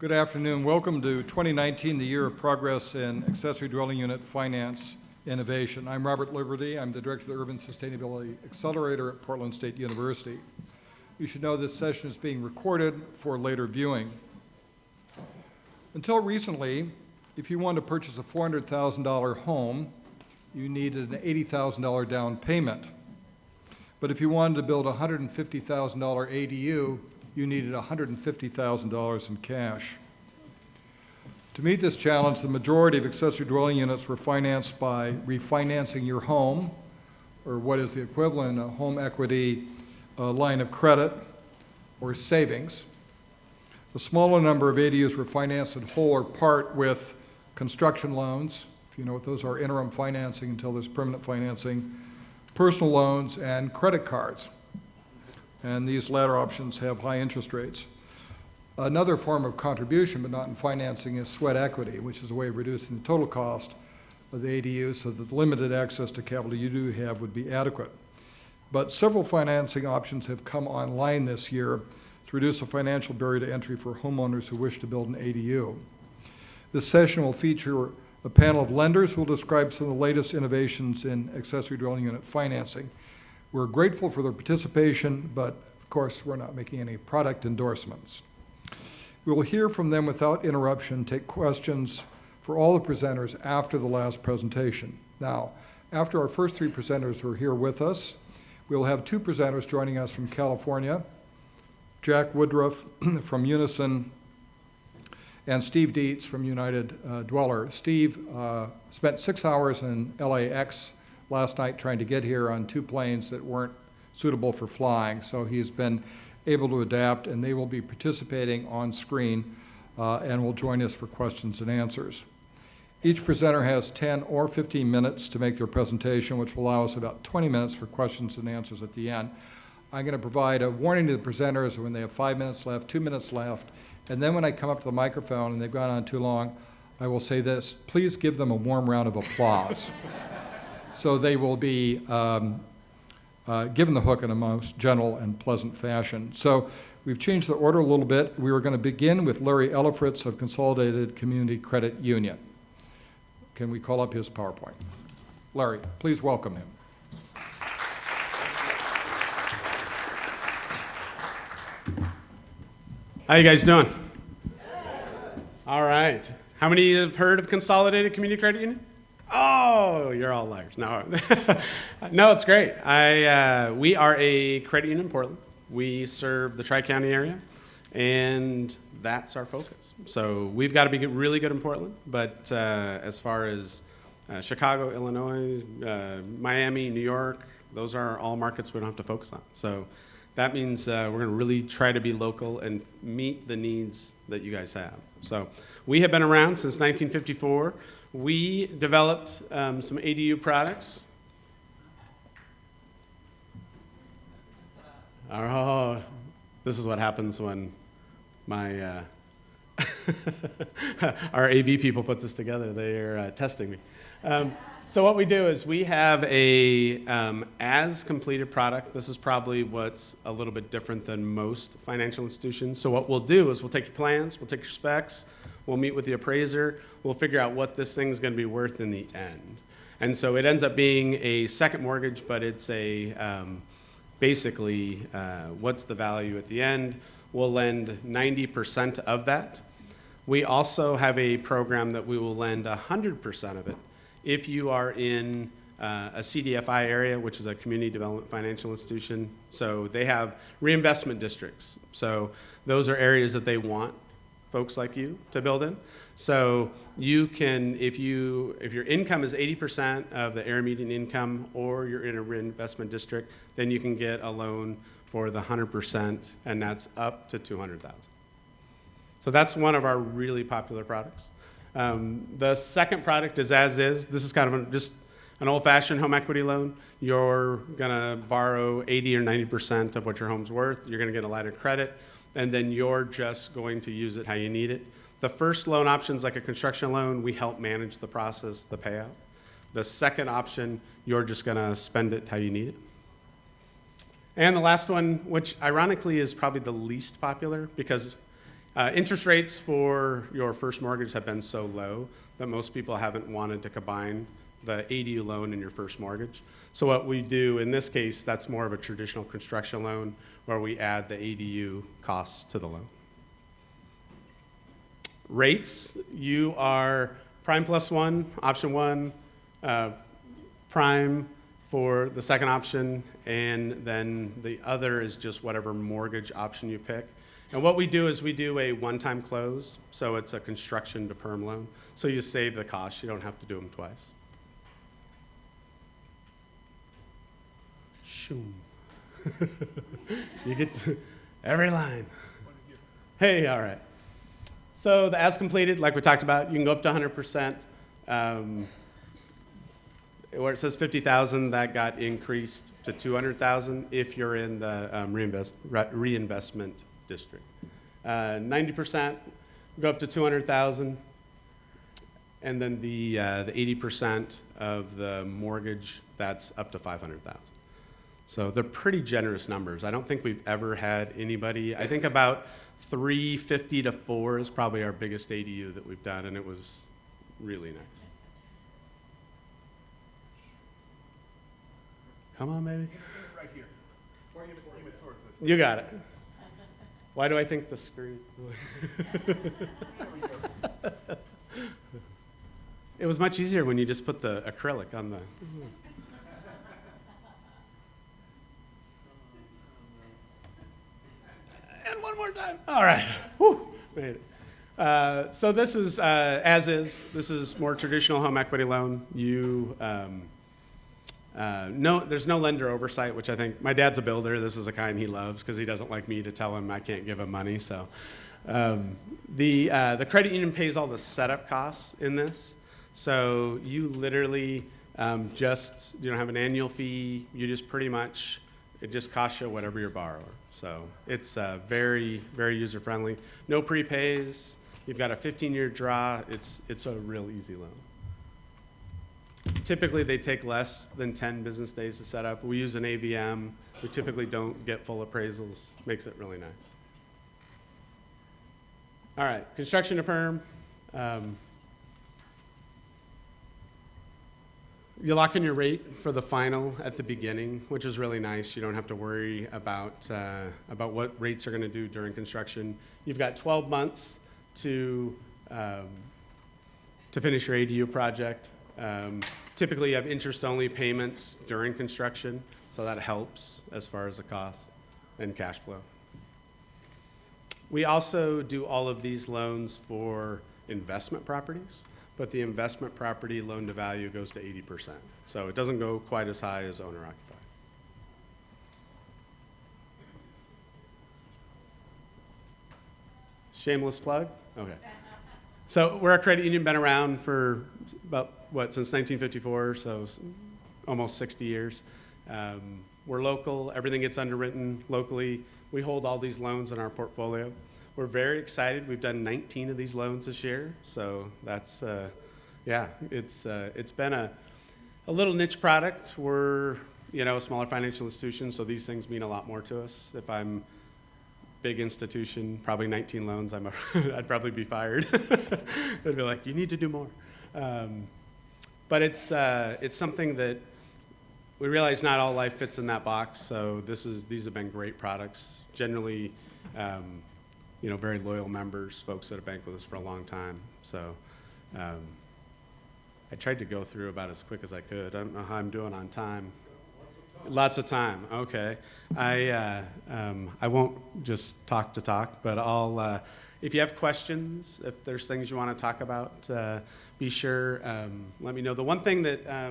Good afternoon. Welcome to 2019, the year of progress in accessory dwelling unit finance innovation. I'm Robert Liberty. I'm the director of the Urban Sustainability Accelerator at Portland State University. You should know this session is being recorded for later viewing. Until recently, if you wanted to purchase a $400,000 home, you needed an $80,000 down payment. But if you wanted to build a $150,000 ADU, you needed $150,000 in cash. To meet this challenge, the majority of accessory dwelling units were financed by refinancing your home, or what is the equivalent, a home equity line of credit or savings. A smaller number of ADUs were financed in whole or part with construction loans, if you know what those are, interim financing until there's permanent financing, personal loans, and credit cards. And these latter options have high interest rates. Another form of contribution, but not in financing, is sweat equity, which is a way of reducing the total cost of the ADU so that the limited access to capital you do have would be adequate. But several financing options have come online this year to reduce the financial barrier to entry for homeowners who wish to build an ADU. This session will feature a panel of lenders who will describe some of the latest innovations in accessory dwelling unit financing. We're grateful for their participation, but of course, we're not making any product endorsements. We will hear from them without interruption, take questions for all the presenters after the last presentation. Now, after our first three presenters are here with us, we'll have two presenters joining us from California, Jack Woodruff from Unison and Steve Dietz from United Dweller. Steve spent 6 hours in LAX last night trying to get here on two planes that weren't suitable for flying, so he's been able to adapt, and they will be participating on screen and will join us for questions and answers. Each presenter has 10 or 15 minutes to make their presentation, which will allow us about 20 minutes for questions and answers at the end. I'm going to provide a warning to the presenters when they have 5 minutes left, 2 minutes left, and then when I come up to the microphone and they've gone on too long, I will say this: please give them a warm round of applause. So they will be given the hook in a most gentle and pleasant fashion. So we've changed the order a little bit. We were going to begin with Larry Ellifritz of Consolidated Community Credit Union. Can we call up his PowerPoint? Larry, please welcome him. How you guys doing? All right. How many have heard of Consolidated Community Credit Union? Oh, you're all liars. No, no, it's great. We are a credit union in Portland. We serve the Tri-County area, and that's our focus. So we've got to be really good in Portland, but as far as Chicago, Illinois, Miami, New York, those are all markets we don't have to focus on. So that means we're going to really try to be local and meet the needs that you guys have. So we have been around since 1954. We developed some ADU products. Oh, this is what happens when my our AV people put this together. They are testing me. So what we do is we have a as completed product. This is probably what's a little bit different than most financial institutions. So what we'll do is we'll take your plans, we'll take your specs, we'll meet with the appraiser, we'll figure out what this thing's going to be worth in the end. And so it ends up being a second mortgage, but it's a basically what's the value at the end. We'll lend 90% of that. We also have a program that we will lend 100% of it if you are in a CDFI area, which is a community development financial institution. So they have reinvestment districts. So those are areas that they want folks like you to build in. So you can, if your income is 80% of the area median income, or you're in a reinvestment district, then you can get a loan for the 100%, and that's up to $200,000. So that's one of our really popular products. The second product is as is. This is kind of just an old-fashioned home equity loan. You're gonna borrow 80 or 90% of what your home's worth. You're gonna get a line of credit, and then you're just going to use it how you need it. The first loan option is like a construction loan. We help manage the process, the payout. The second option, you're just gonna spend it how you need it. And the last one, which ironically is probably the least popular, because Interest rates for your first mortgage have been so low that most people haven't wanted to combine the ADU loan and your first mortgage. So what we do in this case, that's more of a traditional construction loan where we add the ADU costs to the loan. Rates, you are prime plus one, option one, prime for the second option, and then the other is just whatever mortgage option you pick. And what we do is we do a one-time close, so it's a construction to perm loan. So you save the cost, you don't have to do them twice. Shoom. You get to every line. Hey, all right. So the as completed, like we talked about, you can go up to 100%. Where it says 50,000, that got increased to 200,000 if you're in the reinvestment district. 90% go up to 200,000, and then the 80% of the mortgage, that's up to 500,000. So they're pretty generous numbers. I don't think we've ever had anybody. I think about 350 to 4 is probably our biggest ADU that we've done, and it was really nice. Come on, baby. Right here. Point it towards this. You got it. Why do I think the screen? It was much easier when you just put the acrylic on the. And one more time. All right. Whew. Made it. So this is as is. This is more traditional home equity loan. You. There's no lender oversight, which I think my dad's a builder. This is the kind he loves because he doesn't like me to tell him I can't give him money. So the credit union pays all the setup costs in this. So you literally you don't have an annual fee. You just pretty much, it just costs you whatever your borrower. So it's very, very user friendly. No prepays. You've got a 15-year draw. It's a real easy loan. Typically, they take less than 10 business days to set up. We use an AVM. We typically don't get full appraisals. Makes it really nice. All right, construction to perm. You lock in your rate for the final at the beginning, which is really nice. You don't have to worry about what rates are going to do during construction. You've got 12 months to finish your ADU project. Typically, you have interest-only payments during construction, so that helps as far as the cost and cash flow. We also do all of these loans for investment properties, but the investment property loan-to-value goes to 80%, so it doesn't go quite as high as owner-occupied. Shameless plug? Okay. So we're a credit union, been around for about, since 1954, so almost 60 years. We're local, everything gets underwritten locally. We hold all these loans in our portfolio. We're very excited. We've done 19 of these loans this year, so that's, it's been a little niche product. We're, a smaller financial institution, so these things mean a lot more to us. If I'm big institution, probably 19 loans, I'd probably be fired. They'd be like, you need to do more. But it's something that we realize not all life fits in that box, so these have been great products. Generally, very loyal members, folks that have banked with us for a long time. So I tried to go through about as quick as I could. I don't know how I'm doing on time. Lots of time. Okay. I won't just talk to talk, but I'll. If you have questions, if there's things you want to talk about, be sure let me know. The one thing that I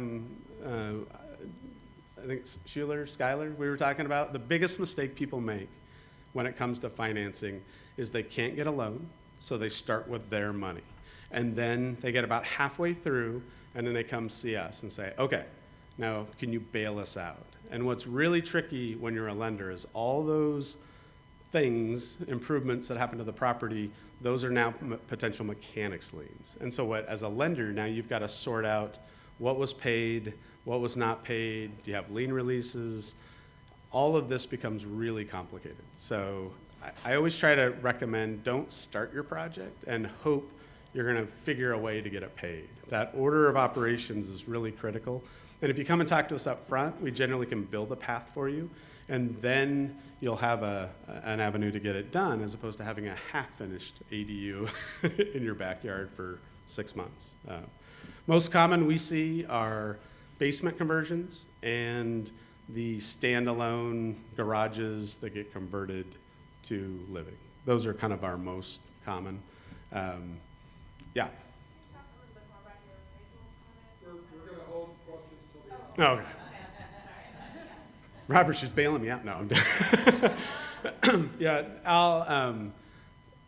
think Skylar, we were talking about, the biggest mistake people make when it comes to financing is they can't get a loan, so they start with their money, and then they get about halfway through, and then they come see us and say, okay, now can you bail us out? And what's really tricky when you're a lender is all those things, improvements that happen to the property, those are now potential mechanics liens. And so as a lender, now you've got to sort out what was paid, what was not paid, do you have lien releases? All of this becomes really complicated. So I always try to recommend don't start your project and hope you're going to figure a way to get it paid. That order of operations is really critical. And if you come and talk to us up front, we generally can build a path for you, and then you'll have an avenue to get it done, as opposed to having a half-finished ADU in your backyard for 6 months. Most common we see are basement conversions and the standalone garages that get converted to living. Those are kind of our most common. Yeah. We're going to hold questions till the end. Oh, okay. Robert's just bailing me out. No, I'm done. Yeah,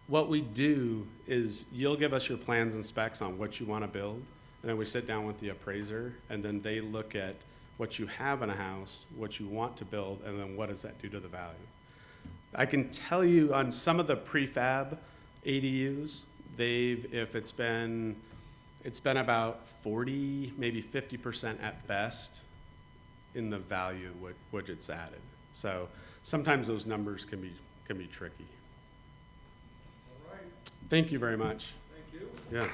what we do is you'll give us your plans and specs on what you want to build, and then we sit down with the appraiser, and then they look at what you have in a house, what you want to build, and then what does that do to the value. I can tell you on some of the prefab ADUs, it's been about 40, maybe 50% at best in the value which it's added. So sometimes those numbers can be tricky. All right. Thank you very much. Thank you. Yeah.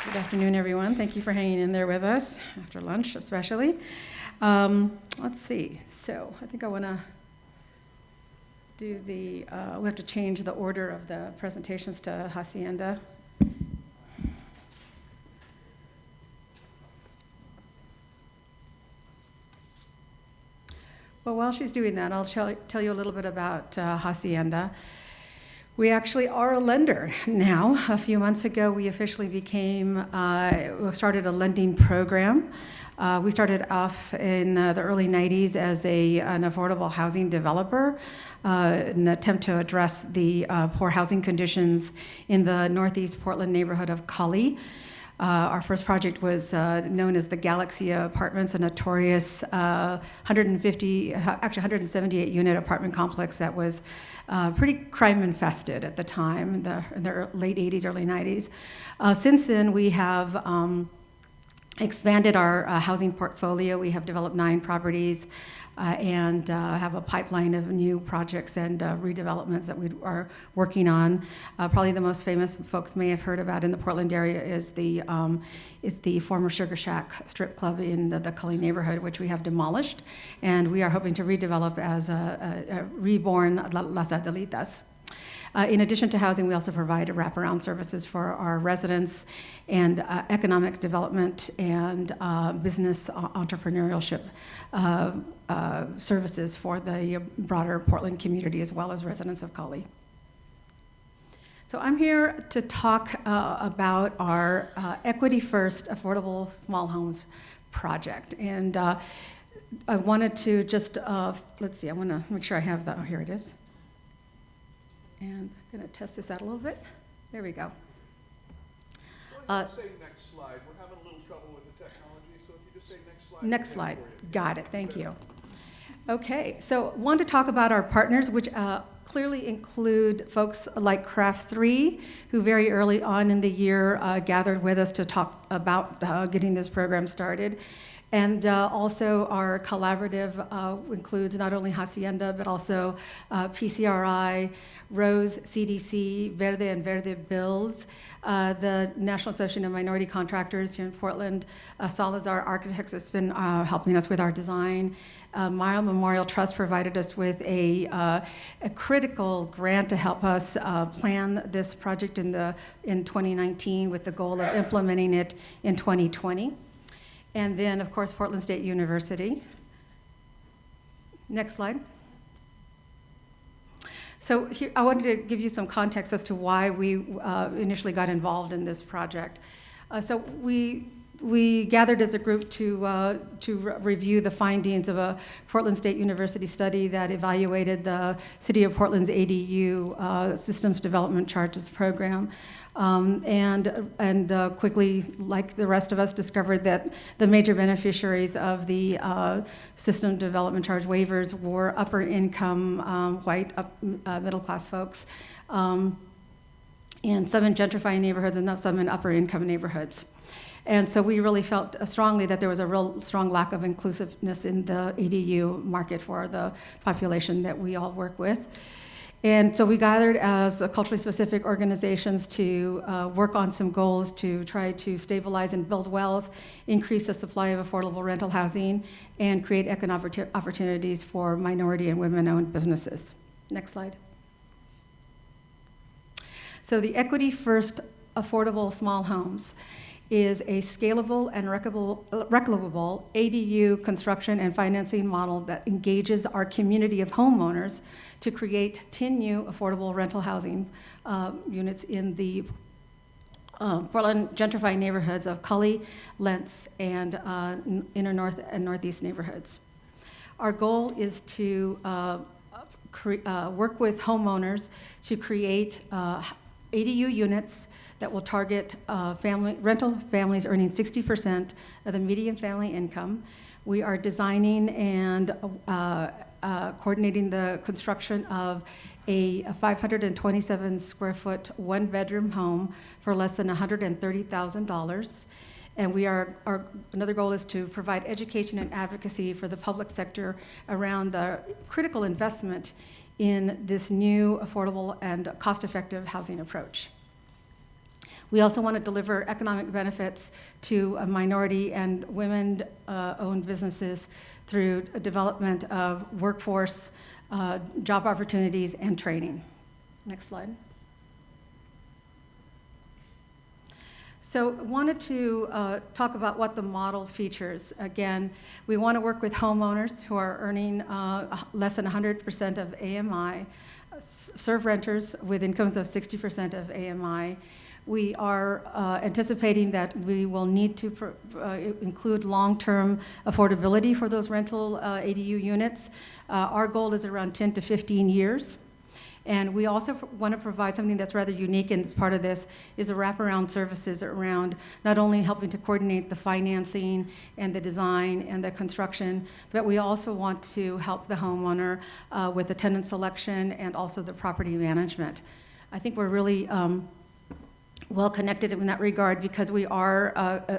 Good afternoon, everyone. Thank you for hanging in there with us, after lunch especially. Let's see. So I think I want to do we have to change the order of the presentations to Hacienda. Well, while she's doing that, I'll tell you a little bit about Hacienda. We actually are a lender now. A few months ago, we officially started a lending program. We started off in the early 90s as an affordable housing developer, in an attempt to address the poor housing conditions in the Northeast Portland neighborhood of Cully. Our first project was known as the Galaxy Apartments, a notorious 178 unit apartment complex that was pretty crime infested at the time, in the late 80s, early 90s. Since then, we have expanded our housing portfolio. We have developed 9 properties and have a pipeline of new projects and redevelopments that we are working on. Probably the most famous folks may have heard about in the Portland area is the former Sugar Shack strip club in the Cully neighborhood, which we have demolished, and we are hoping to redevelop as a reborn Las Adelitas. In addition to housing, we also provide wraparound services for our residents and economic development and business entrepreneurship services for the broader Portland community as well as residents of Cully. So I'm here to talk about our Equity First Affordable Small Homes project. And I wanted to just, let's see, I want to make sure I have that. Oh, here it is. And I'm going to test this out a little bit. There we go. Say next slide. We're having a little trouble with the technology, so if you just say next slide. Next slide. Got it. Thank you. Okay, so want to talk about our partners, which clearly include folks like Craft 3, who very early on in the year gathered with us to talk about getting this program started. And also our collaborative includes not only Hacienda, but also PCRI, Rose, CDC, Verde and Verde Bills, the National Association of Minority Contractors here in Portland, Salazar Architects has been helping us with our design. Mile Memorial Trust provided us with a critical grant to help us plan this project in 2019 with the goal of implementing it in 2020. And then, of course, Portland State University. Next slide. So here, I wanted to give you some context as to why we initially got involved in this project. So we gathered as a group to review the findings of a Portland State University study that evaluated the City of Portland's ADU Systems Development Charges Program. And quickly, like the rest of us, discovered that the major beneficiaries of the system development charge waivers were upper income, white, middle class folks, and some in gentrifying neighborhoods and some in upper income neighborhoods. And so we really felt strongly that there was a real strong lack of inclusiveness in the ADU market for the population that we all work with. And so we gathered as culturally specific organizations to work on some goals to try to stabilize and build wealth, increase the supply of affordable rental housing, and create economic opportunities for minority and women-owned businesses. Next slide. So the Equity First Affordable Small Homes is a scalable and replicable ADU construction and financing model that engages our community of homeowners to create 10 new affordable rental housing units in the Portland gentrified neighborhoods of Cully, Lentz, and inner north and northeast neighborhoods. Our goal is to work with homeowners to create ADU units that will target rental families earning 60% of the median family income. We are designing and coordinating the construction of a 527 square foot, one bedroom home for less than $130,000. And another goal is to provide education and advocacy for the public sector around the critical investment in this new affordable and cost-effective housing approach. We also want to deliver economic benefits to minority and women-owned businesses through development of workforce, job opportunities, and training. Next slide. So wanted to talk about what the model features. Again, we want to work with homeowners who are earning less than 100% of AMI, serve renters with incomes of 60% of AMI. We are anticipating that we will need to include long-term affordability for those rental ADU units. Our goal is around 10 to 15 years. And we also want to provide something that's rather unique, and as part of this is a wraparound services around not only helping to coordinate the financing and the design and the construction, but we also want to help the homeowner with the tenant selection and also the property management. I think we're really well connected in that regard because we are,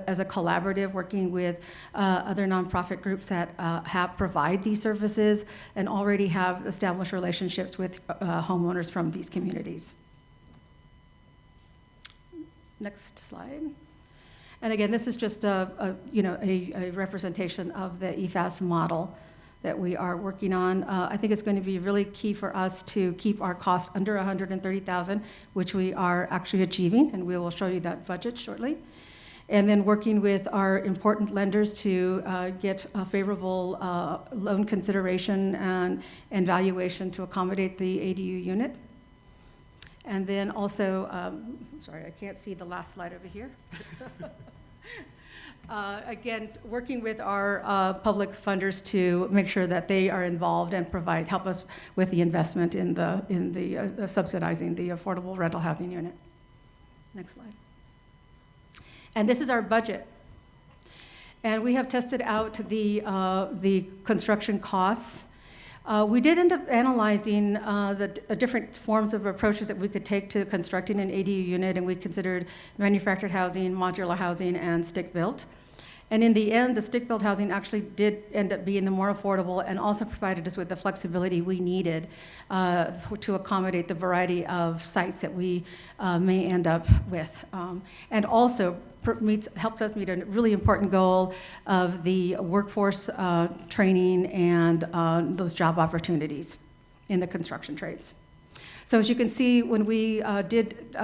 as a collaborative, working with other nonprofit groups that provide these services and already have established relationships with homeowners from these communities. Next slide. And again, this is just a representation of the EFAS model that we are working on. I think it's going to be really key for us to keep our costs under $130,000, which we are actually achieving, and we will show you that budget shortly. And then working with our important lenders to get a favorable loan consideration and valuation to accommodate the ADU unit. And then also, sorry, I can't see the last slide over here. Again, working with our public funders to make sure that they are involved and help us with the investment in the subsidizing the affordable rental housing unit. Next slide. And this is our budget. And we have tested out the construction costs. We did end up analyzing the different forms of approaches that we could take to constructing an ADU unit, and we considered manufactured housing, modular housing, and stick-built. And in the end, the stick-built housing actually did end up being the more affordable and also provided us with the flexibility we needed to accommodate the variety of sites that we may end up with. And also helps us meet a really important goal of the workforce training and those job opportunities in the construction trades. So as you can see, when we did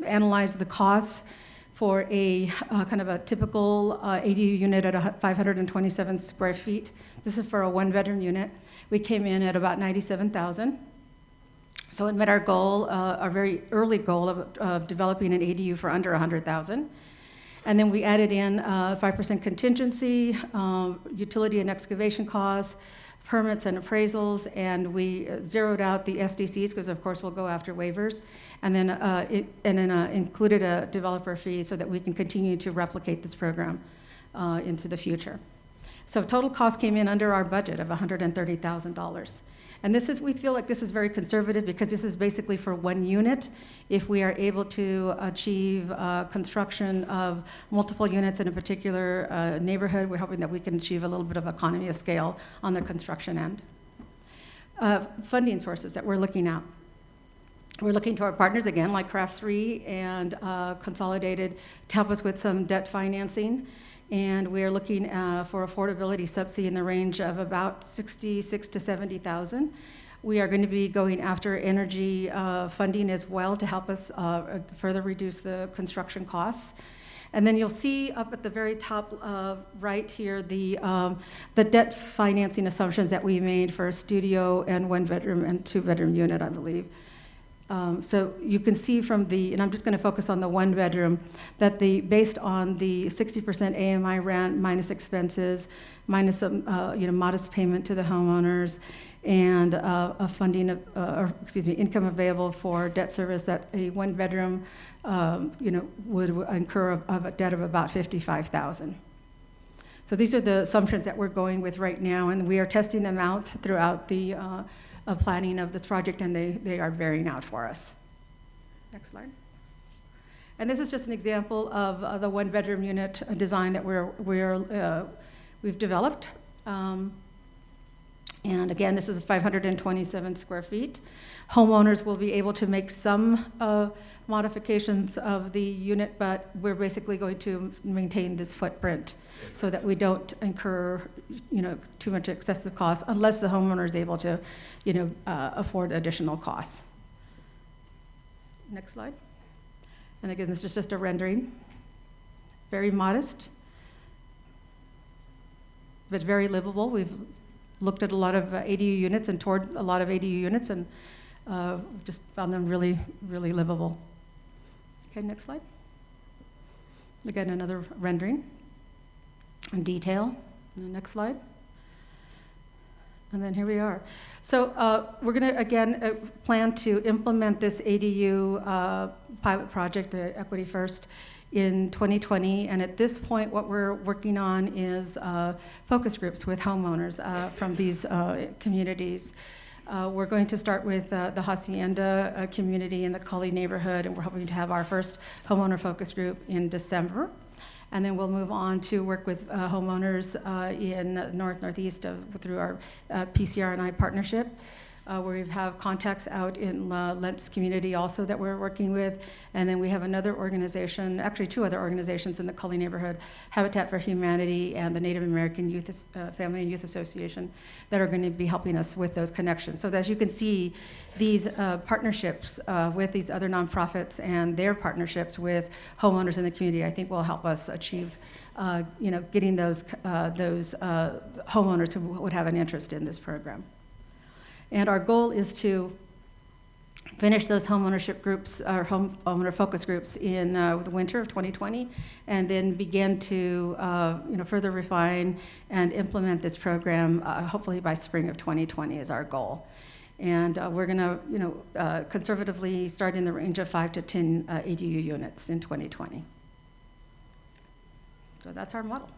analyze the costs for a kind of a typical ADU unit at 527 square feet, this is for a one-bedroom unit, we came in at about $97,000. So it met our goal, our very early goal of developing an ADU for under $100,000. And then we added in 5% contingency, utility and excavation costs, permits and appraisals, and we zeroed out the SDCs because of course we'll go after waivers, and then included a developer fee so that we can continue to replicate this program into the future. So total cost came in under our budget of $130,000. And we feel like this is very conservative because this is basically for one unit. If we are able to achieve construction of multiple units in a particular neighborhood, we're hoping that we can achieve a little bit of economy of scale on the construction end. Funding sources that we're looking at. We're looking to our partners again, like Craft 3 and Consolidated, to help us with some debt financing. And we are looking for affordability subsidy in the range of about $66,000 to $70,000. We are going to be going after energy funding as well to help us further reduce the construction costs. And then you'll see up at the very top right here the debt financing assumptions that we made for a studio and 1-bedroom and 2-bedroom unit, I believe. So you can see from and I'm just going to focus on the 1-bedroom, that based on the 60% AMI rent minus expenses, minus some modest payment to the homeowners, and a funding income available for debt service, that a 1-bedroom would incur a debt of about $55,000. So these are the assumptions that we're going with right now, and we are testing them out throughout the planning of this project, and they are bearing out for us. Next slide. And this is just an example of the 1-bedroom unit design that we've developed. And again, this is 527 square feet. Homeowners will be able to make some modifications of the unit, but we're basically going to maintain this footprint so that we don't incur, too much excessive costs unless the homeowner is able to, afford additional costs. Next slide. And again, this is just a rendering. Very modest, but very livable. We've looked at a lot of ADU units and toured a lot of ADU units, and just found them really, really livable. Okay, next slide. Again, another rendering in detail. And the next slide. And then here we are. So we're going to, again, plan to implement this ADU pilot project, the Equity First, in 2020. And at this point, what we're working on is focus groups with homeowners from these communities. We're going to start with the Hacienda community in the Cully neighborhood, and we're hoping to have our first homeowner focus group in December. And then we'll move on to work with homeowners in northeast through our PCR&I partnership, where we have contacts out in Lentz community also that we're working with. And then we have another organization, actually 2 other organizations in the Cully neighborhood, Habitat for Humanity and the Native American Youth Family and Youth Association, that are going to be helping us with those connections. So that as you can see, these partnerships with these other nonprofits and their partnerships with homeowners in the community, I think will help us achieve getting those homeowners who would have an interest in this program. And our goal is to finish those homeownership groups, or homeowner focus groups, in the winter of 2020, and then begin to further refine and implement this program hopefully by spring of 2020 is our goal. And we're going to conservatively start in the range of 5 to 10 ADU units in 2020. So that's our model.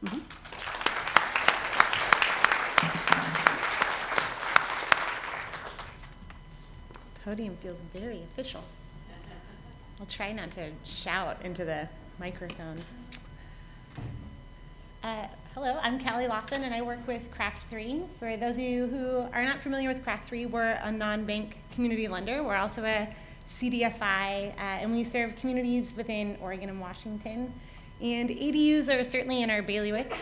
Mm-hmm. Podium feels very official. I'll try not to shout into the microphone. Hello, I'm Callie Lawson, and I work with Craft 3. For those of you who are not familiar with Craft 3, we're a non-bank community lender. We're also a CDFI, and we serve communities within Oregon and Washington. And ADUs are certainly in our bailiwick.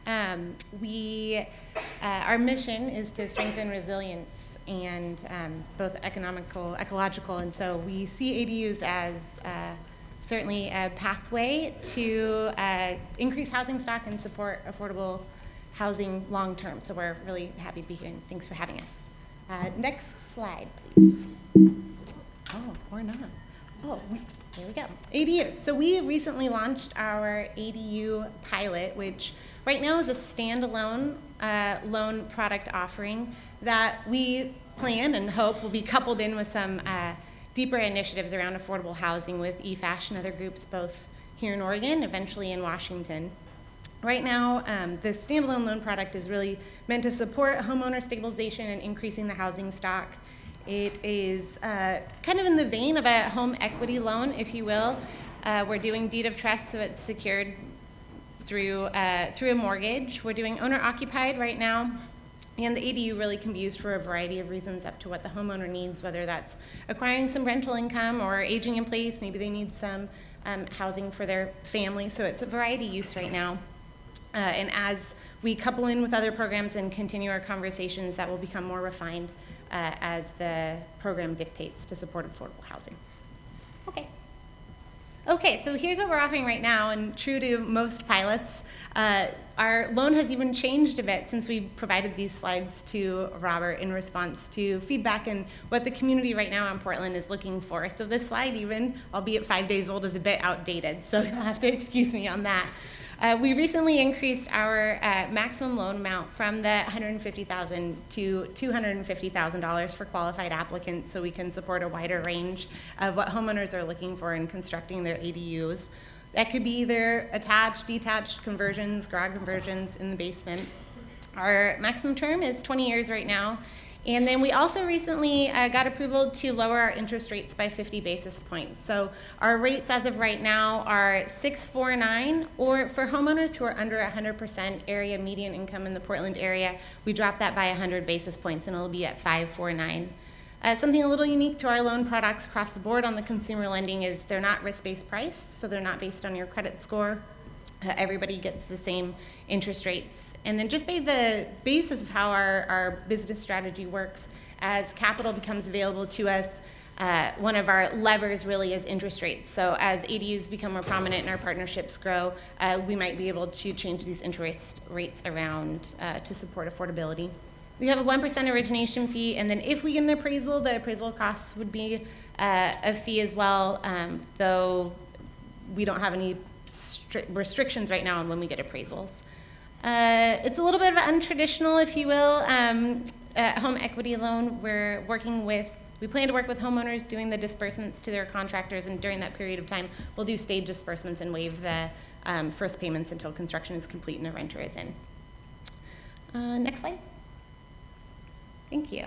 Our mission is to strengthen resilience and both ecological, and so we see ADUs as certainly a pathway to increase housing stock and support affordable housing long term. So we're really happy to be here, and thanks for having us. Next slide, please. Oh, or not. Oh, there we go. ADUs. So we recently launched our ADU pilot, which right now is a standalone loan product offering that we plan and hope will be coupled in with some deeper initiatives around affordable housing with EFASH and other groups both here in Oregon, eventually in Washington. Right now, the standalone loan product is really meant to support homeowner stabilization and increasing the housing stock. It is kind of in the vein of a home equity loan, if you will. We're doing deed of trust, so it's secured through a mortgage. We're doing owner occupied right now. And the ADU really can be used for a variety of reasons up to what the homeowner needs, whether that's acquiring some rental income or aging in place. Maybe they need some housing for their family. So it's a variety use right now. And as we couple in with other programs and continue our conversations, that will become more refined as the program dictates to support affordable housing. Okay, so here's what we're offering right now, and true to most pilots, our loan has even changed a bit since we provided these slides to Robert in response to feedback and what the community right now in Portland is looking for. So this slide even, albeit 5 days old, is a bit outdated, so you'll have to excuse me on that. We recently increased our maximum loan amount from the $150,000 to $250,000 for qualified applicants, so we can support a wider range of what homeowners are looking for in constructing their ADUs. That could be either attached, detached conversions, garage conversions in the basement. Our maximum term is 20 years right now. And then we also recently got approval to lower our interest rates by 50 basis points. So our rates as of right now are 649, or for homeowners who are under 100% area median income in the Portland area, we drop that by 100 basis points and it'll be at 549. Something a little unique to our loan products across the board on the consumer lending is they're not risk-based priced, so they're not based on your credit score. Everybody gets the same interest rates. And then just by the basis of how our business strategy works, as capital becomes available to us, one of our levers really is interest rates. So as ADUs become more prominent and our partnerships grow, we might be able to change these interest rates around to support affordability. We have a 1% origination fee, and then if we get an appraisal, the appraisal costs would be a fee as well, though we don't have any restrictions right now on when we get appraisals. It's a little bit of an untraditional, if you will, home equity loan. We plan to work with homeowners doing the disbursements to their contractors, and during that period of time, we'll do stage disbursements and waive the first payments until construction is complete and a renter is in. Next slide. Thank you.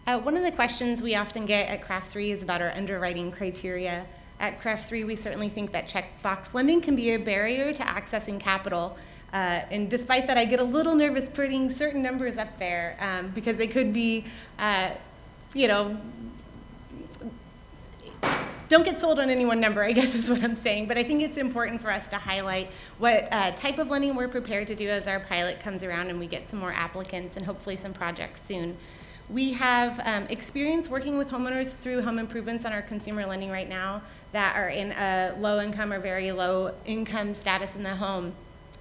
One of the questions we often get at Craft 3 is about our underwriting criteria. At Craft 3, we certainly think that checkbox lending can be a barrier to accessing capital. And despite that, I get a little nervous putting certain numbers up there because they could be, don't get sold on any one number, I guess is what I'm saying. But I think it's important for us to highlight what type of lending we're prepared to do as our pilot comes around and we get some more applicants and hopefully some projects soon. We have experience working with homeowners through home improvements on our consumer lending right now that are in a low income or very low income status in the home.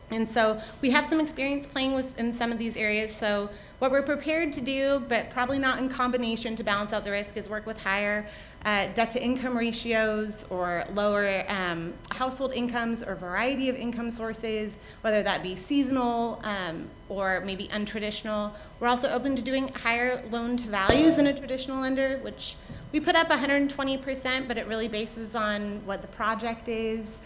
And so we have some experience playing in some of these areas. So what we're prepared to do, but probably not in combination to balance out the risk, is work with higher debt-to-income ratios or lower household incomes or variety of income sources, whether that be seasonal or maybe untraditional. We're also open to doing higher loan-to-values than a traditional lender, which we put up 120%, but it really bases on what the project is,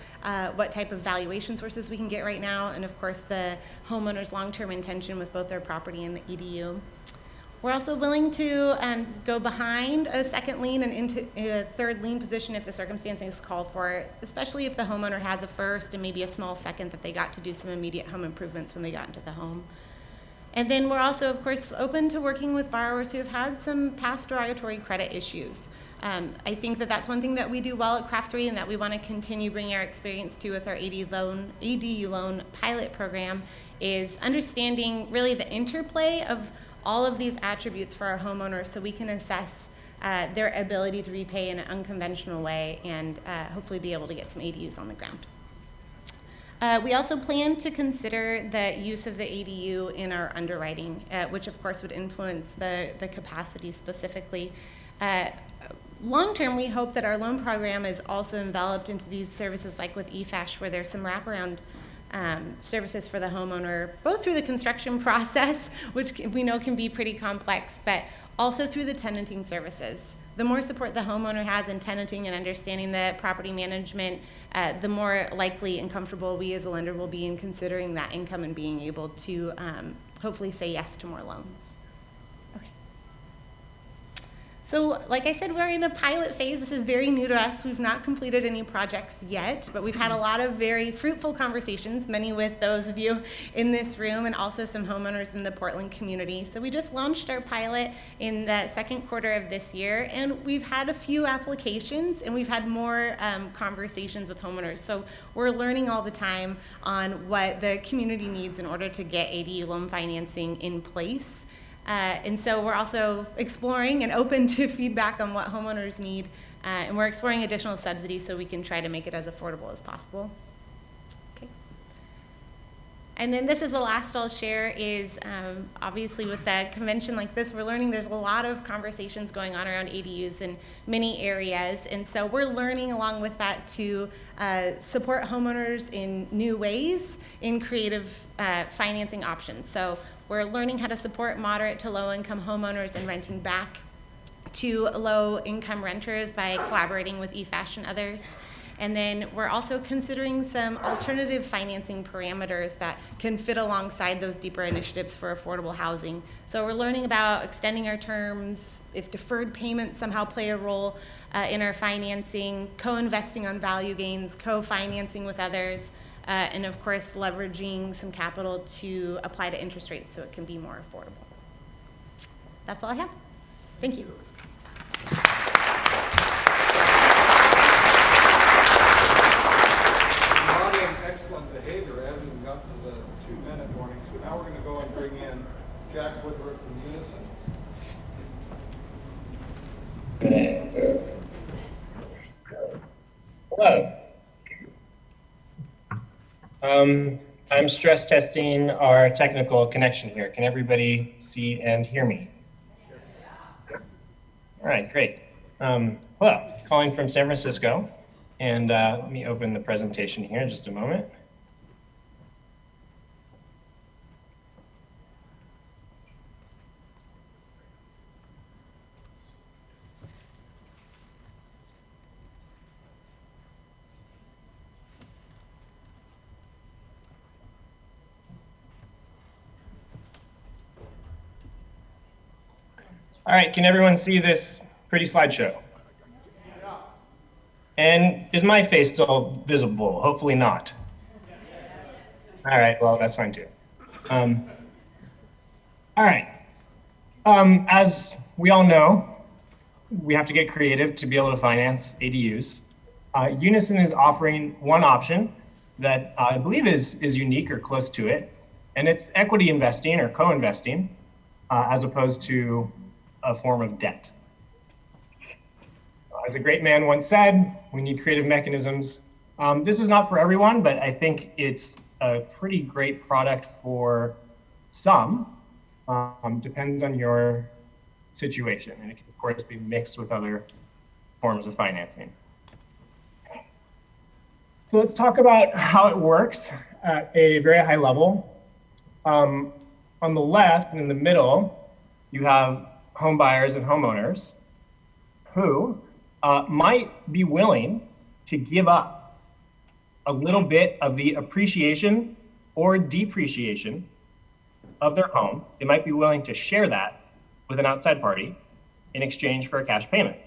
what type of valuation sources we can get right now, and of course the homeowner's long-term intention with both their property and the EDU. We're also willing to go behind a second lien and into a third lien position if the circumstances call for it, especially if the homeowner has a first and maybe a small second that they got to do some immediate home improvements when they got into the home. And then we're also, of course, open to working with borrowers who have had some past derogatory credit issues. I think that that's one thing that we do well at Craft 3 and that we want to continue bringing our experience to with our ADU loan pilot program is understanding really the interplay of all of these attributes for our homeowners so we can assess their ability to repay in an unconventional way and hopefully be able to get some ADUs on the ground. We also plan to consider the use of the ADU in our underwriting, which of course would influence the capacity specifically. Long-term, we hope that our loan program is also enveloped into these services like with EFASH, where there's some wraparound services for the homeowner, both through the construction process, which we know can be pretty complex, but also through the tenanting services. the more support the homeowner has in tenanting and understanding the property management, the more likely and comfortable we as a lender will be in considering that income and being able to hopefully say yes to more loans. Okay. So like I said, we're in a pilot phase. This is very new to us. We've not completed any projects yet, but we've had a lot of very fruitful conversations, many with those of you in this room and also some homeowners in the Portland community. So we just launched our pilot in the second quarter of this year, and we've had a few applications and we've had more conversations with homeowners. So we're learning all the time on what the community needs in order to get ADU loan financing in place. And so we're also exploring and open to feedback on what homeowners need, and we're exploring additional subsidies so we can try to make it as affordable as possible. Okay. And then this is the last I'll share is obviously with a convention like this, we're learning there's a lot of conversations going on around ADUs in many areas, and so we're learning along with that to support homeowners in new ways in creative financing options. So we're learning how to support moderate to low income homeowners and renting back to low income renters by collaborating with eFash and others. And then we're also considering some alternative financing parameters that can fit alongside those deeper initiatives for affordable housing. So we're learning about extending our terms, if deferred payments somehow play a role in our financing, co-investing on value gains, co-financing with others, and of course leveraging some capital to apply to interest rates so it can be more affordable. That's all I have. Thank you. Excellent behavior. I haven't even gotten to the 2-minute warning. So now we're going to go and bring in Jack Woodruff from Unison. Hello. I'm stress testing our technical connection here. Can everybody see and hear me? All right, great. Hello, calling from San Francisco. And let me open the presentation here in just a moment. All right, can everyone see this pretty slideshow? And is my face still visible? Hopefully not. All right, well, that's fine too. All right, as we all know, we have to get creative to be able to finance ADUs. Unison is offering one option that I believe is unique or close to it, and it's equity investing or co-investing as opposed to a form of debt. As a great man once said, we need creative mechanisms. This is not for everyone, but I think it's a pretty great product for some. Depends on your situation, and it can, of course, be mixed with other forms of financing. So let's talk about how it works at a very high level. On the left and in the middle, you have home buyers and homeowners who might be willing to give up a little bit of the appreciation or depreciation of their home. They might be willing to share that with an outside party in exchange for a cash payment.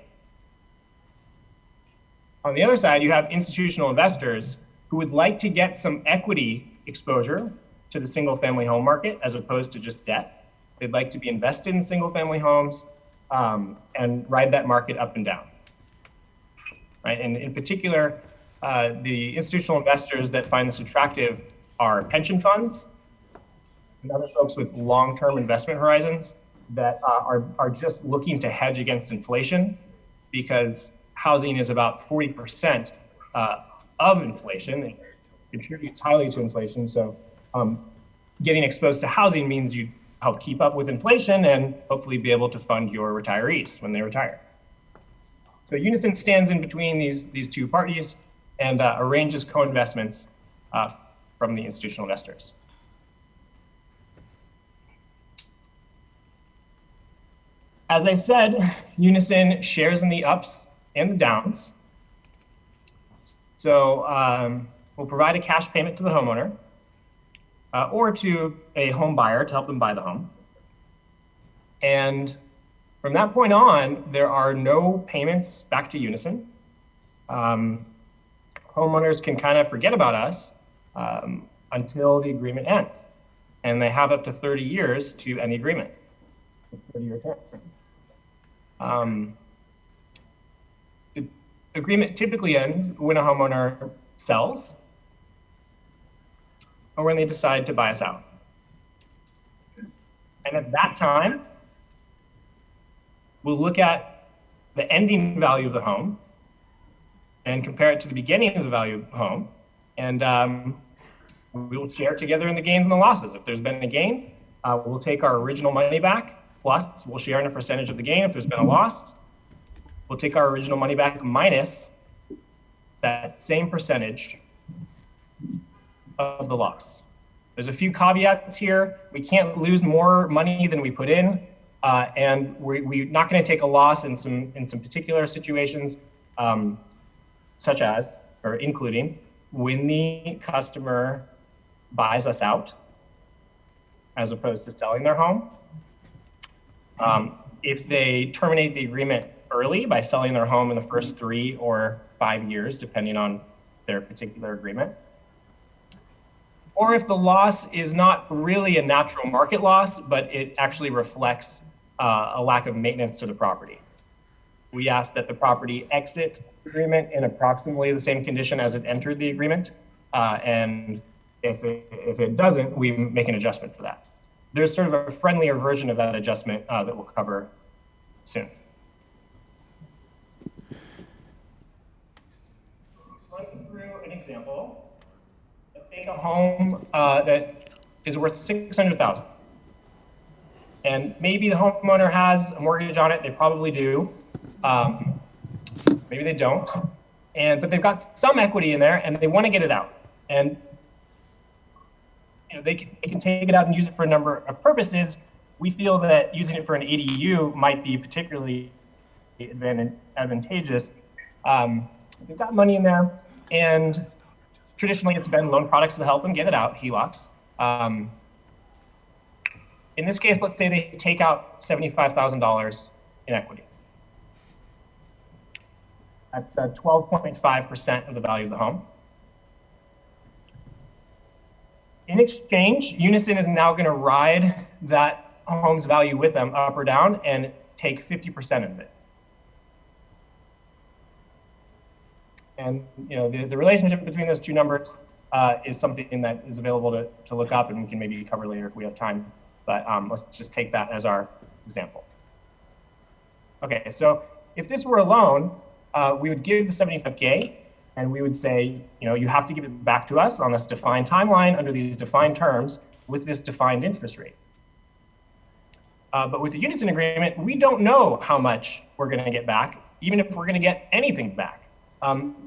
On the other side, you have institutional investors who would like to get some equity exposure to the single family home market as opposed to just debt. They'd like to be invested in single family homes and ride that market up and down. Right? And in particular, the institutional investors that find this attractive are pension funds and other folks with long-term investment horizons that are just looking to hedge against inflation, because housing is about 40% of inflation. It contributes highly to inflation. So getting exposed to housing means you help keep up with inflation and hopefully be able to fund your retirees when they retire. So Unison stands in between these two parties and arranges co-investments from the institutional investors. As I said, Unison shares in the ups and the downs. So we'll provide a cash payment to the homeowner or to a home buyer to help them buy the home. And from that point on, there are no payments back to Unison. Homeowners can kind of forget about us until the agreement ends. And they have up to 30 years to end the agreement. 30-year term. The agreement typically ends when a homeowner sells or when they decide to buy us out. And at that time, we'll look at the ending value of the home and compare it to the beginning of the value of the home. And we'll share together in the gains and the losses. If there's been a gain, we'll take our original money back, plus we'll share in a percentage of the gain. If there's been a loss, we'll take our original money back minus that same percentage of the loss. There's a few caveats here. We can't lose more money than we put in, and we're not going to take a loss in some particular situations, such as, or including, when the customer buys us out, as opposed to selling their home. If they terminate the agreement early by selling their home in the first 3 or 5 years, depending on their particular agreement. Or if the loss is not really a natural market loss, but it actually reflects a lack of maintenance to the property. We ask that the property exit the agreement in approximately the same condition as it entered the agreement. And if it doesn't, we make an adjustment for that. There's sort of a friendlier version of that adjustment that we'll cover soon. Run through an example. Let's take a home that is worth $600,000. And maybe the homeowner has a mortgage on it. They probably do. Maybe they don't. But they've got some equity in there and they want to get it out. And they can take it out and use it for a number of purposes. We feel that using it for an ADU might be particularly advantageous. They've got money in there, and traditionally it's been loan products that help them get it out, HELOCs. In this case, let's say they take out $75,000 in equity. That's 12.5% of the value of the home. In exchange, Unison is now going to ride that home's value with them up or down and take 50% of it. And the relationship between those two numbers is something that is available to look up, and we can maybe cover later if we have time. But let's just take that as our example. Okay, so if this were a loan, we would give the 75K, and we would say, you have to give it back to us on this defined timeline under these defined terms with this defined interest rate. But with the Unison agreement, we don't know how much we're going to get back, even if we're going to get anything back.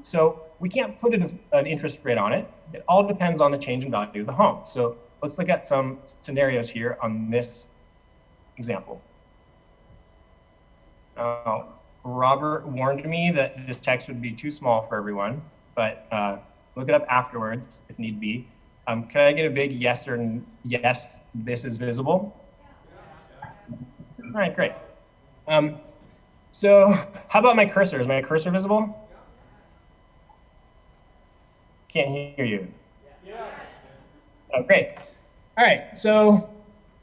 So we can't put an interest rate on it. It all depends on the change in value of the home. So let's look at some scenarios here on this example. Robert warned me that this text would be too small for everyone, but look it up afterwards if need be. Can I get a big yes or yes, this is visible? All right, great. So how about my cursor? Is my cursor visible? Can't hear you. Yes. Oh, great. All right, so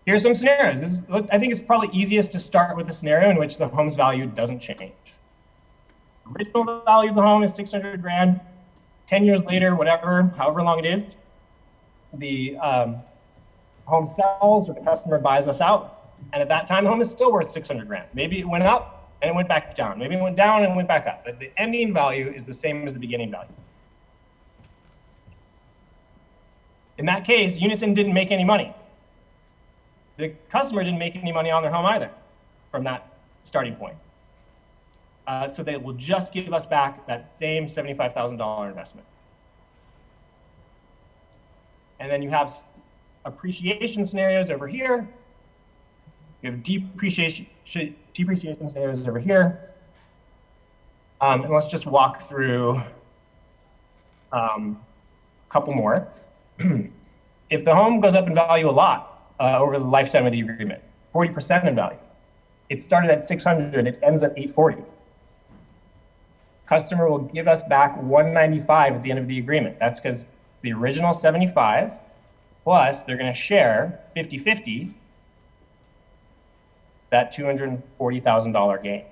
here's some scenarios. I think it's probably easiest to start with a scenario in which the home's value doesn't change. Original value of the home is 600 grand. 10 years later, however long it is, the home sells or the customer buys us out. And at that time, the home is still worth 600 grand. Maybe it went up and it went back down. Maybe it went down and went back up. But the ending value is the same as the beginning value. In that case, Unison didn't make any money. The customer didn't make any money on their home either from that starting point. So they will just give us back that same $75,000 investment. And then you have appreciation scenarios over here. You have depreciation scenarios over here. And let's just walk through a couple more. If the home goes up in value a lot over the lifetime of the agreement, 40% in value, it started at 600, it ends at 840. Customer will give us back 195 at the end of the agreement. That's because it's the original 75, plus they're going to share 50-50 that $240,000 gain.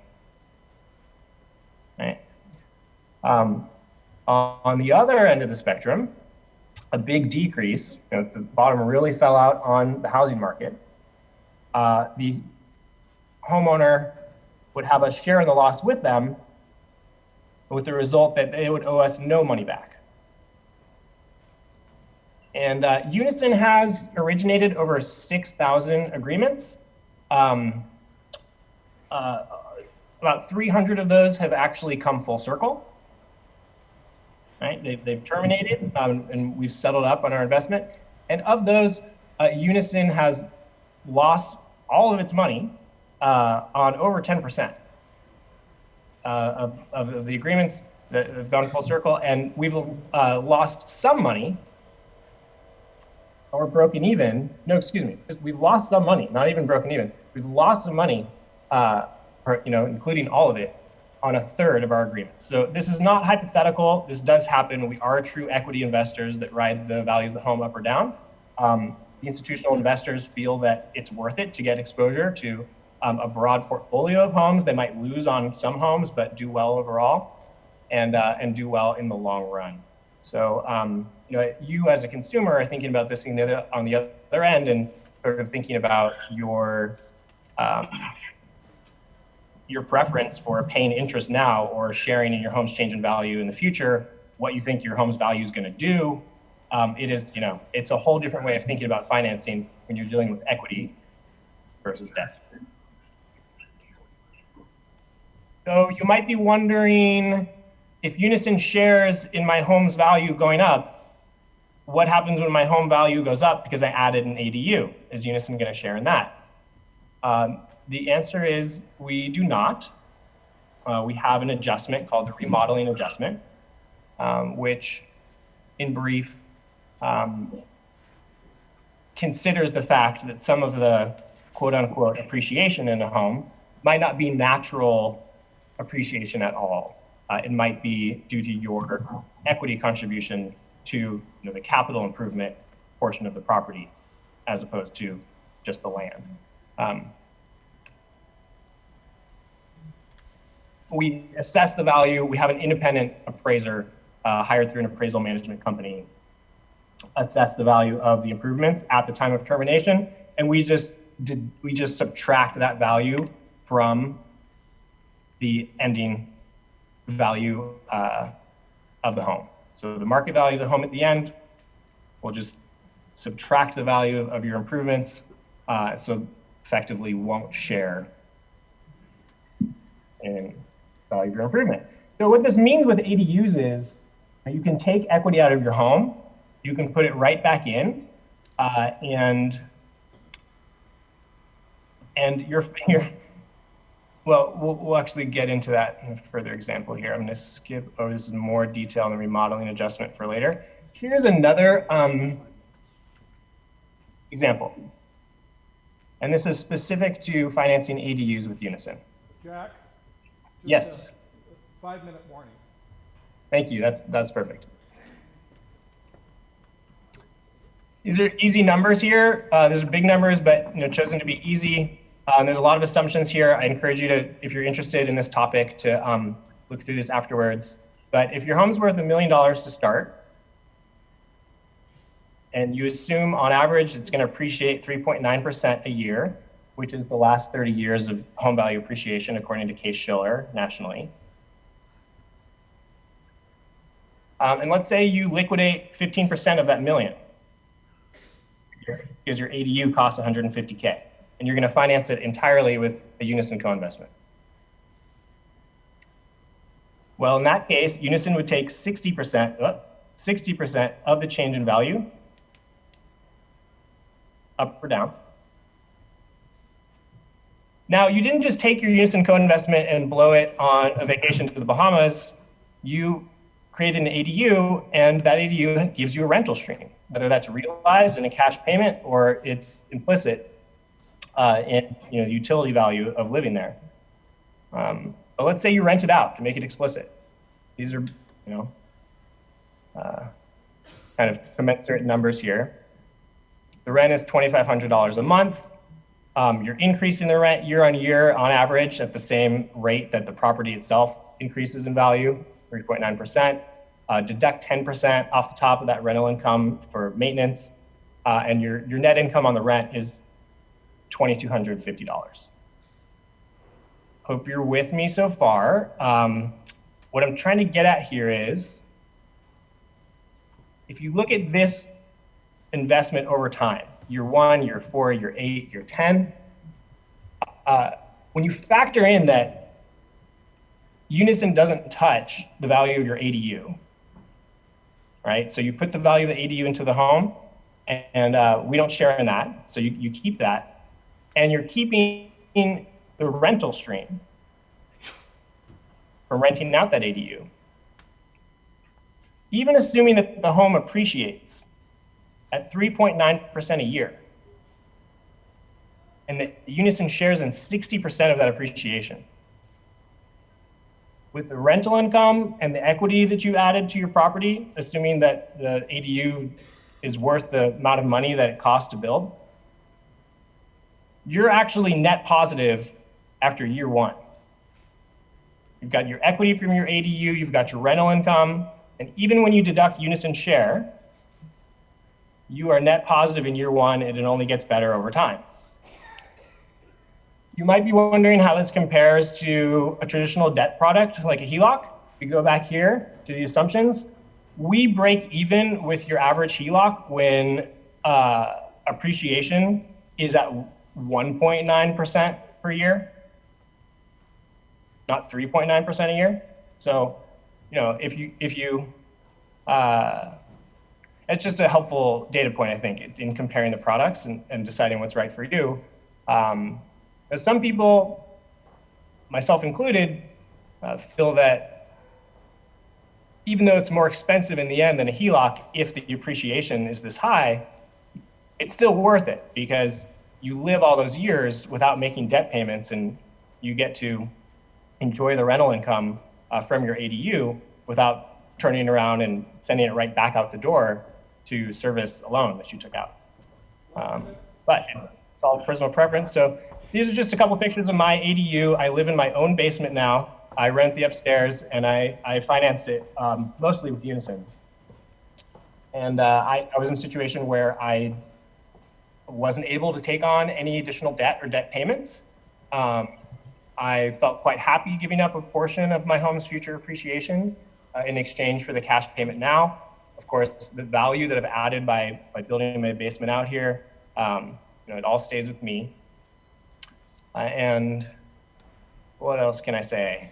Right. On the other end of the spectrum, a big decrease, if the bottom really fell out on the housing market, the homeowner would have us share in the loss with them, with the result that they would owe us no money back. And Unison has originated over 6,000 agreements. About 300 of those have actually come full circle. Right? They've terminated, and we've settled up on our investment. And of those, Unison has lost all of its money on over 10% of the agreements that have gone full circle, and we've lost some money or broken even. No, excuse me. We've lost some money, not even broken even. We've lost some money, including all of it, on a third of our agreements. So this is not hypothetical. This does happen. We are true equity investors that ride the value of the home up or down. The institutional investors feel that it's worth it to get exposure to a broad portfolio of homes. They might lose on some homes, but do well overall, and do well in the long run. So you as a consumer are thinking about this thing on the other end, and sort of thinking about your preference for paying interest now or sharing in your home's change in value in the future, what you think your home's value is going to do. It's a whole different way of thinking about financing when you're dealing with equity versus debt. So you might be wondering, if Unison shares in my home's value going up, what happens when my home value goes up because I added an ADU? Is Unison going to share in that? The answer is we do not. We have an adjustment called the Remodeling Adjustment, which, in brief, considers the fact that some of the quote-unquote appreciation in a home might not be natural appreciation at all. It might be due to your equity contribution to the capital improvement portion of the property, as opposed to just the land. We assess the value. We have an independent appraiser hired through an appraisal management company assess the value of the improvements at the time of termination, and we just subtract that value from the ending value of the home. So the market value of the home at the end, we'll just subtract the value of your improvements, so effectively won't share in value of your improvement. So what this means with ADUs is you can take equity out of your home, you can put it right back in, and we'll actually get into that in a further example here. I'm going to skip over this is more detail on the remodeling adjustment for later. Here's another example, and this is specific to financing ADUs with Unison. Jack? Yes. 5-minute warning. Thank you. That's perfect. These are easy numbers here. These are big numbers, but chosen to be easy. There's a lot of assumptions here. I encourage you to, if you're interested in this topic, to look through this afterwards. But if your home's worth $1 million to start, and you assume on average it's going to appreciate 3.9% a year, which is the last 30 years of home value appreciation according to Case-Shiller nationally. And let's say you liquidate 15% of that million, because your ADU costs $150K, and you're going to finance it entirely with a Unison co-investment. Well, in that case, Unison would take 60% of the change in value, up or down, Now, you didn't just take your unison co-investment and blow it on a vacation to the Bahamas. You created an ADU, and that ADU gives you a rental stream, whether that's realized in a cash payment or it's implicit in utility value of living there. But let's say you rent it out to make it explicit. These are kind of commensurate numbers here. The rent is $2,500 a month. You're increasing the rent year on year on average at the same rate that the property itself increases in value, 3.9%. Deduct 10% off the top of that rental income for maintenance, and your net income on the rent is $2,250. Hope you're with me so far. What I'm trying to get at here is, if you look at this investment over time, year 1, year 4, year 8, year 10, when you factor in that Unison doesn't touch the value of your ADU, right? So you put the value of the ADU into the home, and we don't share in that, so you keep that, and you're keeping the rental stream from renting out that ADU. Even assuming that the home appreciates at 3.9% a year, and that Unison shares in 60% of that appreciation. With the rental income and the equity that you added to your property, assuming that the ADU is worth the amount of money that it costs to build, you're actually net positive after year 1. You've got your equity from your ADU, you've got your rental income, and even when you deduct Unison share, you are net positive in year 1, and it only gets better over time. You might be wondering how this compares to a traditional debt product like a HELOC. We go back here to the assumptions. We break even with your average HELOC when appreciation is at 1.9% per year, not 3.9% a year. So, if you it's just a helpful data point, I think, in comparing the products and deciding what's right for you. Some people, myself included, feel that even though it's more expensive in the end than a HELOC, if the appreciation is this high, it's still worth it because you live all those years without making debt payments, and you get to enjoy the rental income from your ADU without turning around and sending it right back out the door to service a loan that you took out. But it's all personal preference. So these are just a couple pictures of my ADU. I live in my own basement now. I rent the upstairs, and I financed it mostly with Unison. And I was in a situation where I wasn't able to take on any additional debt or debt payments. I felt quite happy giving up a portion of my home's future appreciation in exchange for the cash payment now. Of course, the value that I've added by building my basement out here, it all stays with me. And what else can I say?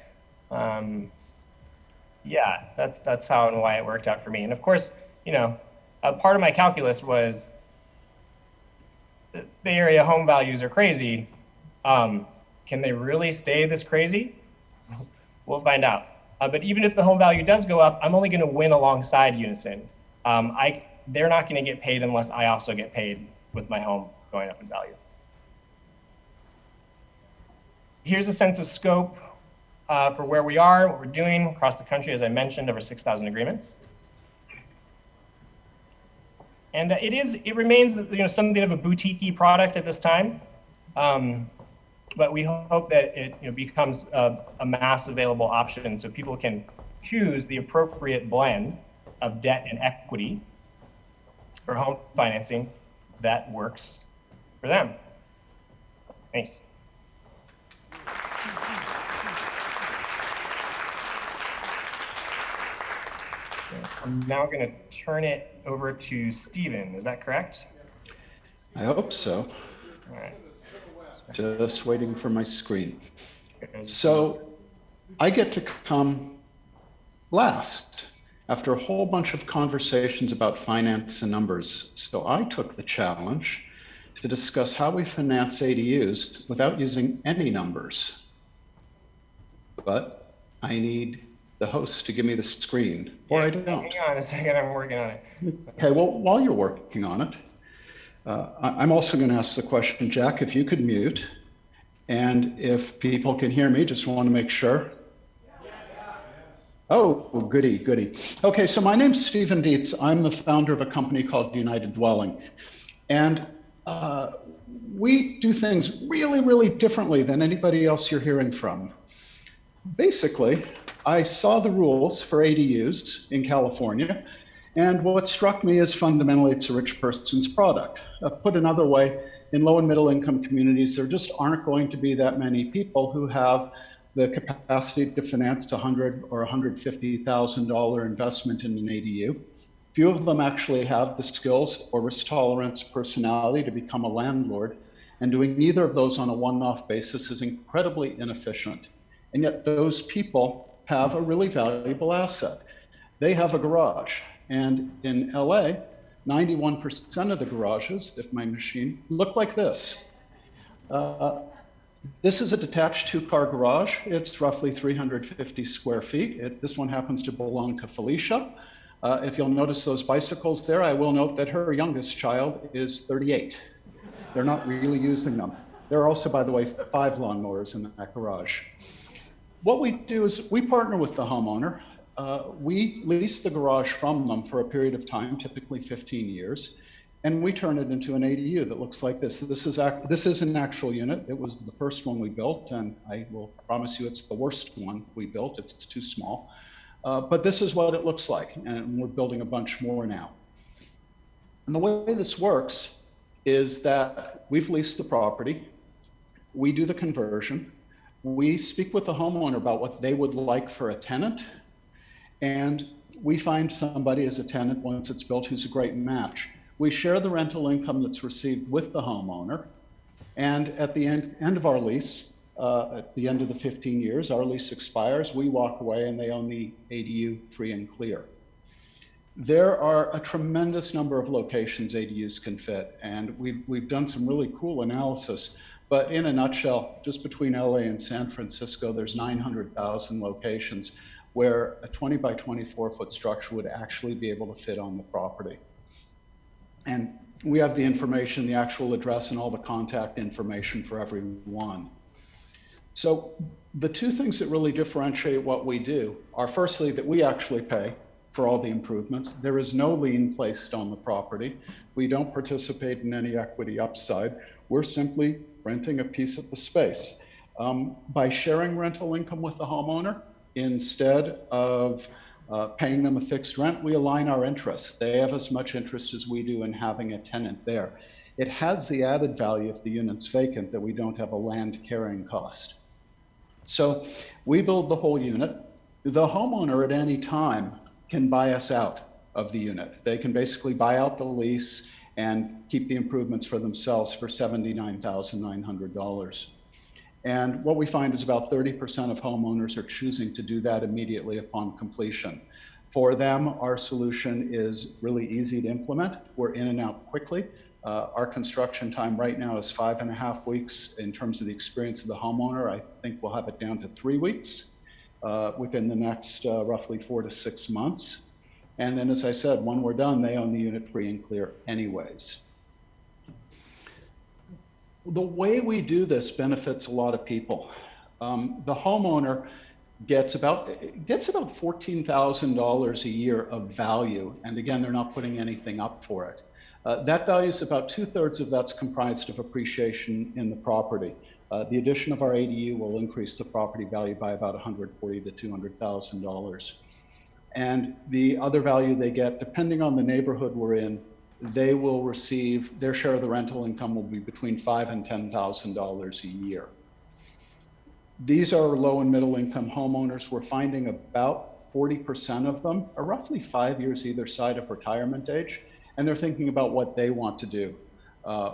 Yeah, that's how and why it worked out for me. And of course, a part of my calculus was the Bay Area home values are crazy. Can they really stay this crazy? We'll find out. But even if the home value does go up, I'm only going to win alongside Unison. They're not going to get paid unless I also get paid with my home going up in value. Here's a sense of scope for where we are, what we're doing across the country. As I mentioned, over 6,000 agreements. And it remains something of a boutique-y product at this time. But we hope that it becomes a mass available option so people can choose the appropriate blend of debt and equity for home financing that works for them. Thanks. I'm now going to turn it over to Steven. Is that correct? I hope so. All right. Just waiting for my screen. So I get to come last after a whole bunch of conversations about finance and numbers. So I took the challenge to discuss how we finance ADUs without using any numbers. But I need the host to give me the screen, or I don't. Hang on a second, I'm working on it. Okay, well, while you're working on it, I'm also going to ask the question, Jack, if you could mute, and if people can hear me, just want to make sure. Oh, goody, goody. Okay, so my name's Stephen Dietz. I'm the founder of a company called United Dwelling. And we do things really, really differently than anybody else you're hearing from. Basically, I saw the rules for ADUs in California, and what struck me is fundamentally it's a rich person's product. Put another way, in low and middle income communities, there just aren't going to be that many people who have the capacity to finance $100,000 or $150,000 investment in an ADU. Few of them actually have the skills or risk tolerance, personality to become a landlord, and doing neither of those on a one-off basis is incredibly inefficient. And yet those people have a really valuable asset. They have a garage. And in LA, 91% of the garages, if my machine, look like this. This is a detached two-car garage. It's roughly 350 square feet. This one happens to belong to Felicia. If you'll notice those bicycles there, I will note that her youngest child is 38. They're not really using them. There are also, by the way, 5 lawnmowers in that garage. What we do is we partner with the homeowner. We lease the garage from them for a period of time, typically 15 years, and we turn it into an ADU that looks like this. This is an actual unit. It was the first one we built, and I will promise you it's the worst one we built. It's too small. But this is what it looks like, and we're building a bunch more now. And the way this works is that we've leased the property, we do the conversion, we speak with the homeowner about what they would like for a tenant, and we find somebody as a tenant once it's built who's a great match. We share the rental income that's received with the homeowner, and at the end of our lease, at the end of the 15 years, our lease expires, we walk away and they own the ADU free and clear. There are a tremendous number of locations ADUs can fit, and we've done some really cool analysis. But in a nutshell, just between LA and San Francisco, there's 900,000 locations where a 20 by 24 foot structure would actually be able to fit on the property. And we have the information, the actual address, and all the contact information for every one. So the two things that really differentiate what we do are firstly that we actually pay for all the improvements. There is no lien placed on the property. We don't participate in any equity upside. We're simply renting a piece of the space. By sharing rental income with the homeowner, instead of paying them a fixed rent, we align our interests. They have as much interest as we do in having a tenant there. It has the added value if the unit's vacant that we don't have a land carrying cost. So we build the whole unit. The homeowner at any time can buy us out of the unit. They can basically buy out the lease and keep the improvements for themselves for $79,900. And what we find is about 30% of homeowners are choosing to do that immediately upon completion. For them, our solution is really easy to implement. We're in and out quickly. Our construction time right now is 5.5 weeks. In terms of the experience of the homeowner, I think we'll have it down to 3 weeks within the next roughly 4 to 6 months. And then, as I said, when we're done, they own the unit free and clear anyways. The way we do this benefits a lot of people. The homeowner gets about $14,000 a year of value. And again, they're not putting anything up for it. That value is about 2/3 of that's comprised of appreciation in the property. The addition of our ADU will increase the property value by about $140,000 to $200,000. And the other value they get, depending on the neighborhood we're in, they will receive, their share of the rental income will be between $5,000 and $10,000 a year. These are low and middle income homeowners. We're finding about 40% of them are roughly 5 years either side of retirement age, and they're thinking about what they want to do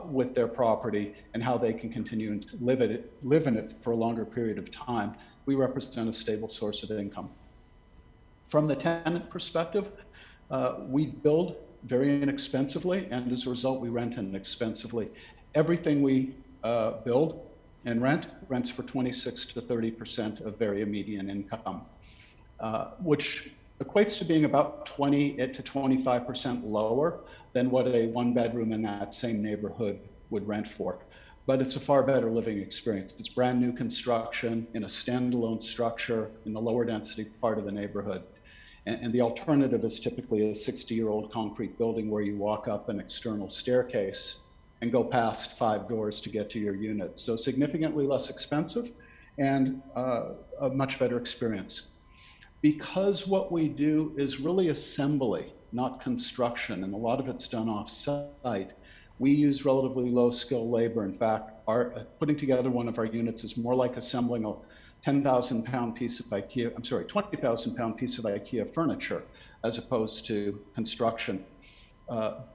with their property and how they can continue to live in it for a longer period of time. We represent a stable source of income. From the tenant perspective, we build very inexpensively, and as a result, we rent inexpensively. Everything we build and rents for 26 to 30% of area median income, which equates to being about 20 to 25% lower than what a one bedroom in that same neighborhood would rent for. But it's a far better living experience. It's brand new construction in a standalone structure in the lower density part of the neighborhood. And the alternative is typically a 60-year-old concrete building where you walk up an external staircase and go past 5 doors to get to your unit. So significantly less expensive and a much better experience. Because what we do is really assembly, not construction, and a lot of it's done off-site, we use relatively low-skill labor. In fact, putting together one of our units is more like assembling a 10,000-pound piece of 20,000-pound piece of IKEA furniture, as opposed to construction.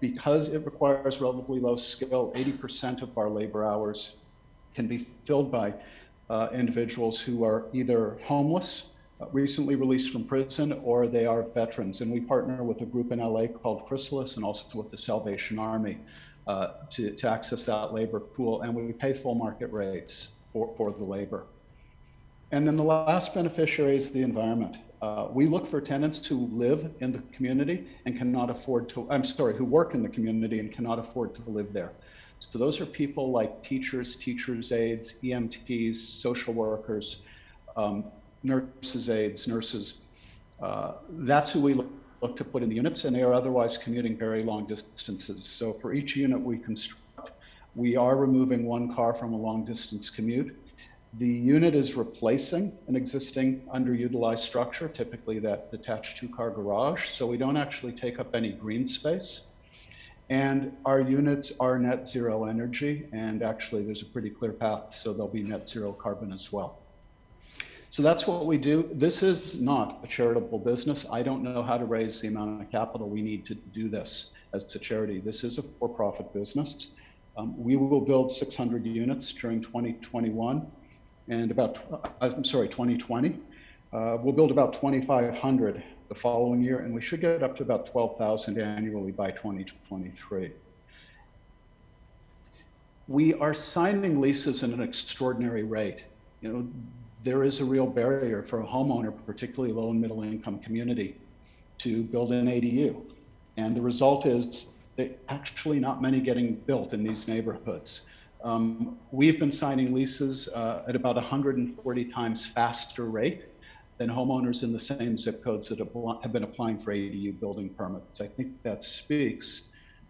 Because it requires relatively low skill, 80% of our labor hours can be filled by individuals who are either homeless, recently released from prison, or they are veterans. And we partner with a group in LA called Chrysalis and also with the Salvation Army to access that labor pool. And we pay full market rates for the labor. And then the last beneficiary is the environment. We look for tenants who live in the community and cannot afford to, who work in the community and cannot afford to live there. So those are people like teachers, teachers' aides, EMTs, social workers, nurses' aides, nurses. That's who we look to put in the units, and they are otherwise commuting very long distances. So for each unit we construct, we are removing one car from a long distance commute. The unit is replacing an existing underutilized structure, typically that detached 2-car garage, so we don't actually take up any green space. And our units are net zero energy, and actually there's a pretty clear path, so they'll be net zero carbon as well. So that's what we do. This is not a charitable business. I don't know how to raise the amount of capital we need to do this as a charity. This is a for-profit business. We will build 600 units during 2021. And 2020. We'll build about 2,500 the following year, and we should get up to about 12,000 annually by 2023. We are signing leases at an extraordinary rate. You know, there is a real barrier for a homeowner, particularly low and middle income community, to build an ADU. And the result is that actually not many getting built in these neighborhoods. We've been signing leases at about 140 times faster rate than homeowners in the same zip codes that have been applying for ADU building permits. I think that speaks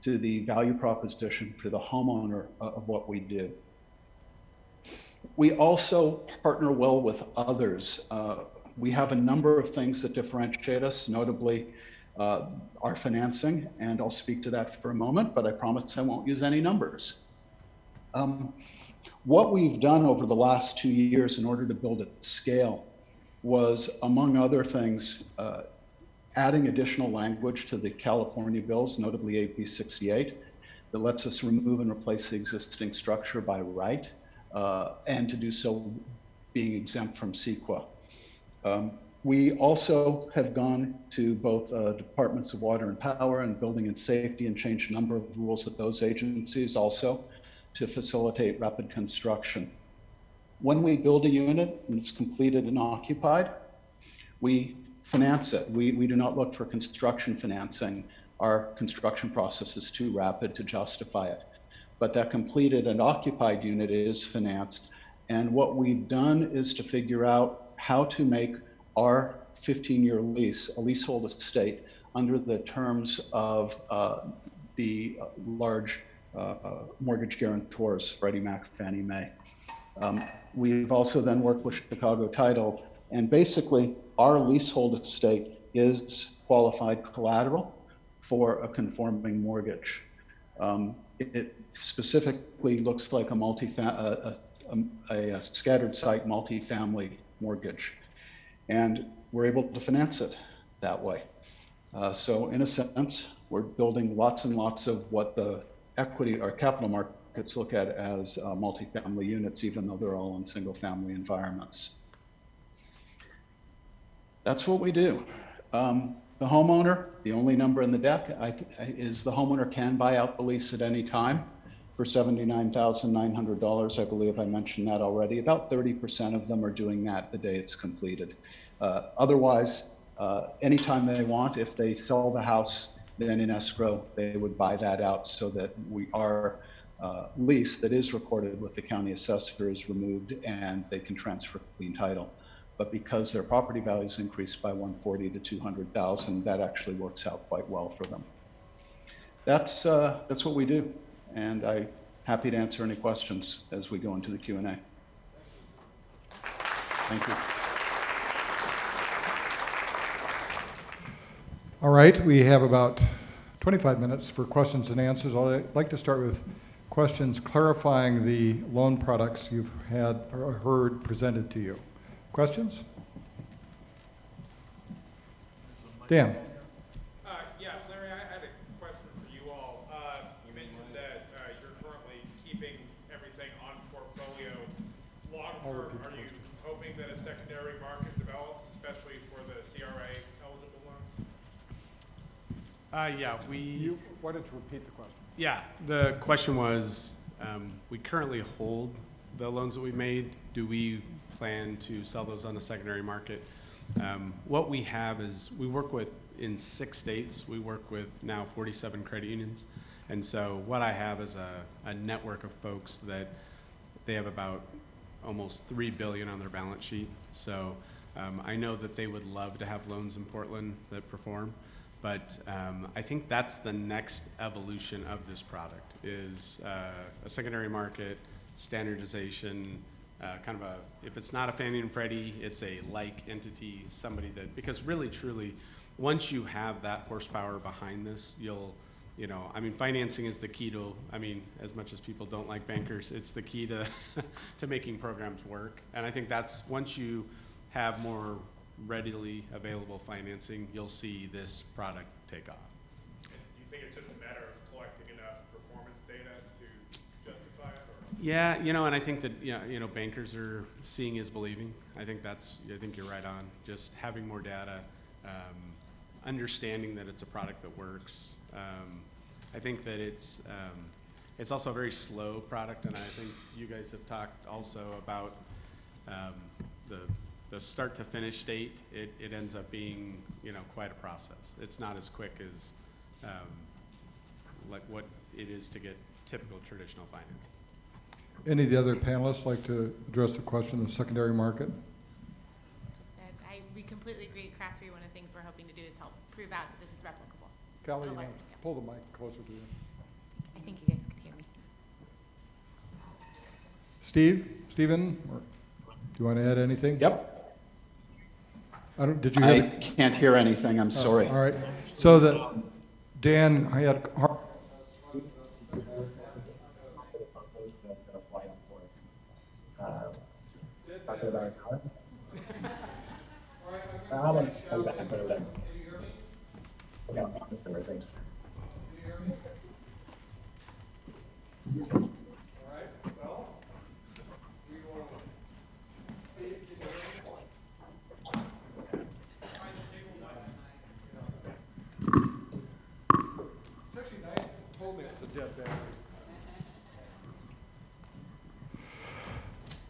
to the value proposition for the homeowner of what we do. We also partner well with others. We have a number of things that differentiate us, notably our financing, and I'll speak to that for a moment, but I promise I won't use any numbers. What we've done over the last 2 years in order to build at scale was, among other things, adding additional language to the California bills, notably AB 68, that lets us remove and replace the existing structure by right, and to do so being exempt from CEQA. We also have gone to both departments of water and power and building and safety and changed a number of rules at those agencies also to facilitate rapid construction. When we build a unit and it's completed and occupied, we finance it. We do not look for construction financing. Our construction process is too rapid to justify it. But that completed and occupied unit is financed. And what we've done is to figure out how to make our 15-year lease a leasehold estate under the terms of the large mortgage guarantors, Freddie Mac, Fannie Mae. We've also then worked with Chicago Title, and basically our leasehold estate is qualified collateral for a conforming mortgage. It specifically looks like a scattered site multifamily mortgage, and we're able to finance it that way. So in a sense, we're building lots and lots of what the equity or capital markets look at as multifamily units, even though they're all in single family environments. That's what we do. The homeowner, the only number in the deck is the homeowner can buy out the lease at any time. for $79,900. I believe I mentioned that already. About 30% of them are doing that the day it's completed. Otherwise, anytime they want, if they sell the house, then in escrow, they would buy that out so that our lease that is recorded with the county assessor is removed and they can transfer clean title. But because their property values increased by 140 to 200,000, that actually works out quite well for them. That's what we do, and I'm happy to answer any questions as we go into the Q&A. Thank you. All right, we have about 25 minutes for questions and answers. I'd like to start with questions clarifying the loan products you've had or heard presented to you. Questions? Dan. Yeah, Larry, I had a question for you all. You mentioned that you're currently keeping everything on portfolio. Long term, are you hoping that a secondary market develops, especially for the CRA eligible loans? Yeah, Why don't you repeat the question? Yeah, the question was, we currently hold the loans that we've made. Do we plan to sell those on the secondary market? What we have is we work with, in 6 states, we work with now 47 credit unions. And so what I have is a network of folks that they have about almost $3 billion on their balance sheet. So I know that they would love to have loans in Portland that perform. But I think that's the next evolution of this product is a secondary market, standardization, kind of if it's not a Fannie and Freddie, it's a like entity, somebody that, because really, truly, once you have that horsepower behind this, financing is the key to, as much as people don't like bankers, it's the key to, to making programs work. And I think that's, once you have more readily available financing, you'll see this product take off. And do you think it's just a matter of collecting enough performance data to justify it? Or? Yeah, and I think that, bankers are seeing is believing. I think you're right on. Just having more data, understanding that it's a product that works. I think that it's also a very slow product, and I think you guys have talked also about the start to finish state. It ends up being quite a process. It's not as quick as like what it is to get typical traditional finance. Any of the other panelists like to address the question of the secondary market? Just that we completely agree. Craft 3, one of the things we're hoping to do is help prove out that this is replicable. Callie, on a you larger want to scale. pull the mic closer to you. I think you guys could hear me. Stephen, do you want to add anything? Yep. Did you hear? I can't hear anything. I'm sorry. All right. So Dan, I had.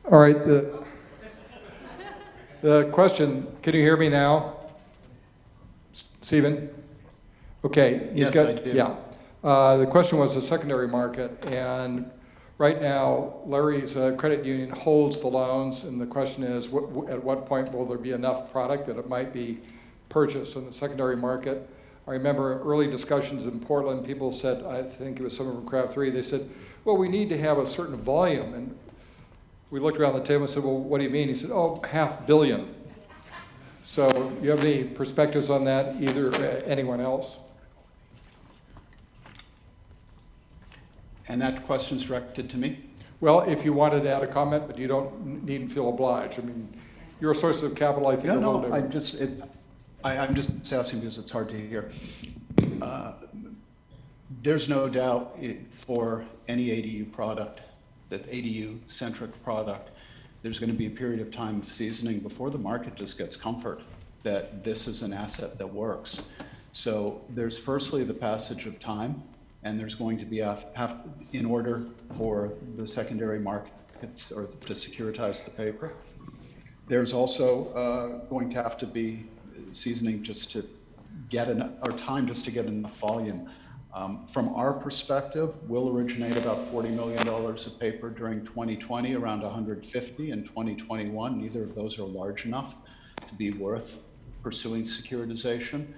All right, the question, can you hear me now? Stephen? Okay. Yes, I do. Yeah. The question was the secondary market, and right now, Larry's credit union holds the loans, and the question is, at what point will there be enough product that it might be purchased in the secondary market? I remember early discussions in Portland, people said, I think it was someone from Craft 3, they said, well, we need to have a certain volume, and we looked around the table and said, well, what do you mean? He said, oh, $500 million. So you have any perspectives on that, either anyone else? And that question's directed to me? Well, if you wanted to add a comment, but you don't needn't feel obliged. I mean, your source of capital, I think, are a little different. I'm just asking because it's hard to hear. There's no doubt for any ADU product, that ADU-centric product, there's going to be a period of time of seasoning before the market just gets comfort that this is an asset that works. So there's firstly the passage of time, and there's going to be in order for the secondary markets or to securitize the paper. There's also going to have to be seasoning just to get time just to get enough volume. From our perspective, we'll originate about $40 million of paper during 2020, around 150 in 2021. Neither of those are large enough to be worth pursuing securitization.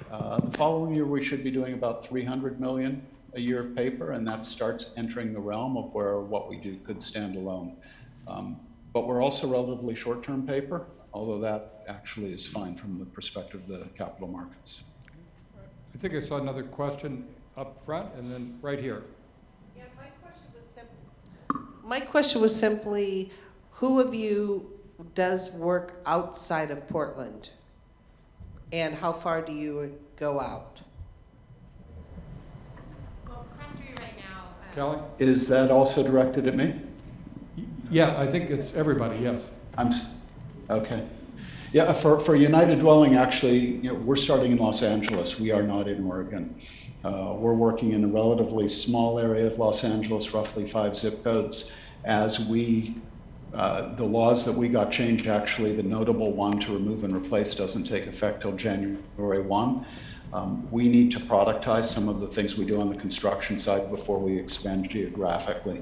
The following year, we should be doing about 300 million a year of paper, and that starts entering the realm of where what we do could stand alone. But we're also relatively short-term paper, although that actually is fine from the perspective of the capital markets. I think I saw another question up front and then right here. Yeah, my question was simply, who of you does work outside of Portland? And how far do you go out? Well, Craft 3 right now. Kelly? Is that also directed at me? Yeah, I think it's everybody, yes. Okay. Yeah, for United Dwelling, actually, we're starting in Los Angeles. We are not in Oregon. We're working in a relatively small area of Los Angeles, roughly 5 zip codes. As the laws that we got changed, actually, the notable one to remove and replace doesn't take effect till January 1. We need to productize some of the things we do on the construction side before we expand geographically.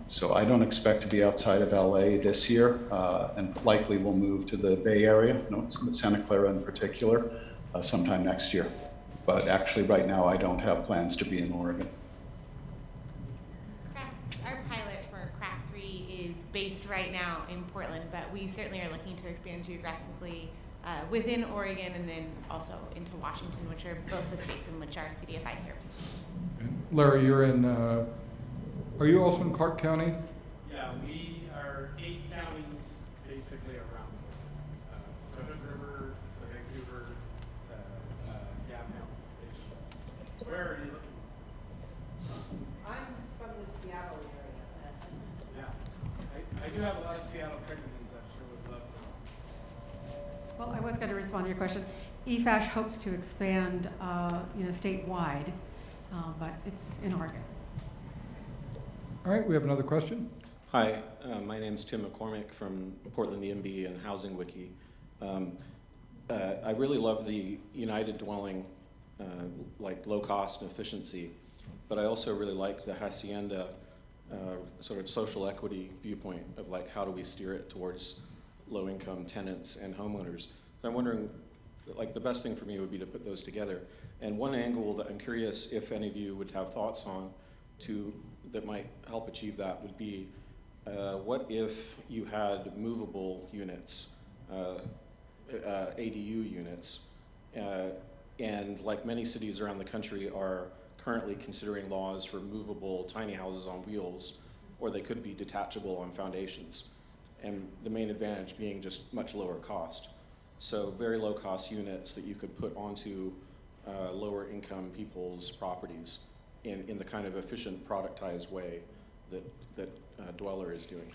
So I don't expect to be outside of LA this year, and likely we'll move to the Bay Area, Santa Clara in particular, sometime next year. But actually right now I don't have plans to be in Oregon. Our pilot for Craft 3 is based right now in Portland, but we certainly are looking to expand geographically within Oregon and then also into Washington, which are both the states in which our CDFI serves. Larry, you're in, are you also in Clark County? Yeah, we are 8 counties basically around the Hood River to Vancouver to Gatineau-ish. Where are you looking? I'm from the Seattle area. Yeah, I do have a lot of Seattle cricketers I'm sure would love to. Well, I was going to respond to your question. EFASH hopes to expand, statewide, but it's in Oregon. All right, we have another question. Hi, my name is Tim McCormick from Portland EMB and Housing Wiki. I really love the United Dwelling, like low cost and efficiency, but I also really like the Hacienda sort of social equity viewpoint of like how do we steer it towards low income tenants and homeowners. So I'm wondering, like the best thing for me would be to put those together. And one angle that I'm curious if any of you would have thoughts on that might help achieve that would be, what if you had movable units, ADU units, and like many cities around the country are currently considering laws for movable tiny houses on wheels, or they could be detachable on foundations. And the main advantage being just much lower cost. So very low cost units that you could put onto lower income people's properties in the kind of efficient productized way that Dweller is doing,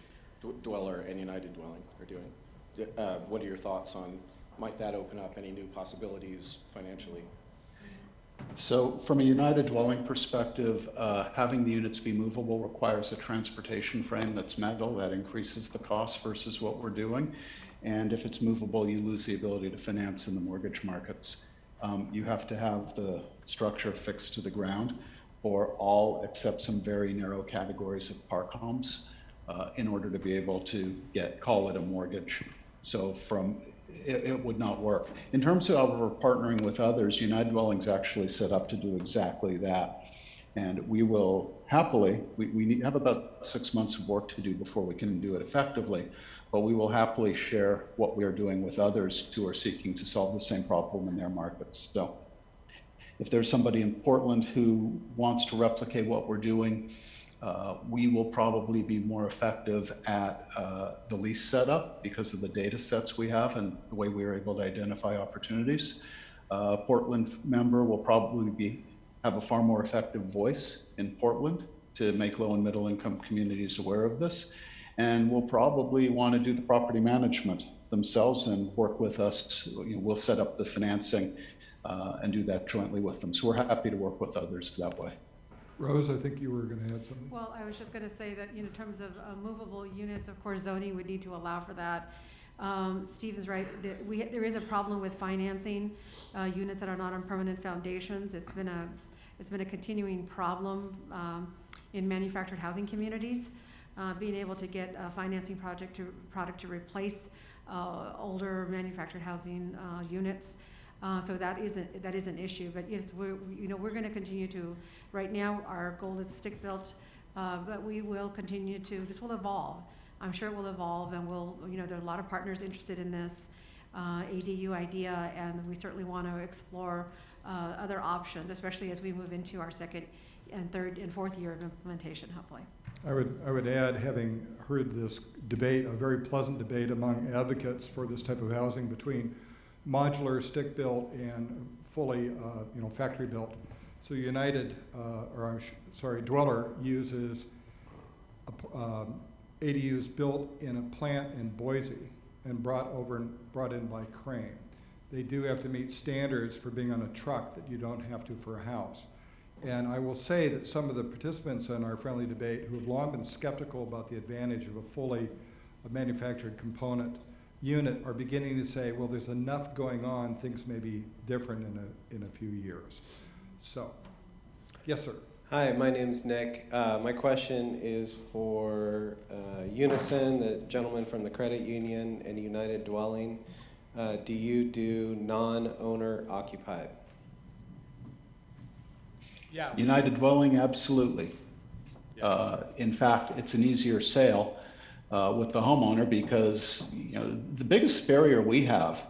Dweller and United Dwelling are doing. What are your thoughts on, might that open up any new possibilities financially? So from a United Dwelling perspective, having the units be movable requires a transportation frame that's metal. That increases the cost versus what we're doing. And if it's movable, you lose the ability to finance in the mortgage markets. You have to have the structure fixed to the ground for all except some very narrow categories of park homes in order to be able to call it a mortgage. So it would not work. In terms of how we're partnering with others, United Dwelling's actually set up to do exactly that. And we will happily, we have about 6 months of work to do before we can do it effectively, but we will happily share what we are doing with others who are seeking to solve the same problem in their markets. So if there's somebody in Portland who wants to replicate what we're doing, we will probably be more effective at the lease setup because of the data sets we have and the way we are able to identify opportunities. Portland member will probably have a far more effective voice in Portland to make low and middle income communities aware of this. And will probably want to do the property management themselves and work with us. We'll set up the financing and do that jointly with them. So we're happy to work with others that way. Rose, I think you were going to add something. Well, I was just going to say that, in terms of movable units, of course, zoning would need to allow for that. Steve is right. There is a problem with financing units that are not on permanent foundations. It's been a continuing problem in manufactured housing communities, being able to get a financing product to replace older manufactured housing units. So that is an issue. But yes, we're going to continue to. Right now, our goal is stick built, but we will continue to. This will evolve. I'm sure it will evolve, and there are a lot of partners interested in this ADU idea, and we certainly want to explore other options, especially as we move into our second and third and fourth year of implementation, hopefully. I would add, having heard this debate, a very pleasant debate among advocates for this type of housing between modular, stick-built, and fully, factory-built. So Dweller uses ADUs built in a plant in Boise and brought in by crane. They do have to meet standards for being on a truck that you don't have to for a house. And I will say that some of the participants in our friendly debate who have long been skeptical about the advantage of a fully manufactured component unit are beginning to say, well, there's enough going on, things may be different in a few years. So, yes, sir. Hi, my name's Nick. My question is for Unison, the gentleman from the credit union, and United Dwelling. Do you do non-owner occupied? Yeah. United Dwelling, absolutely. Yeah. In fact, it's an easier sale with the homeowner because the biggest barrier we have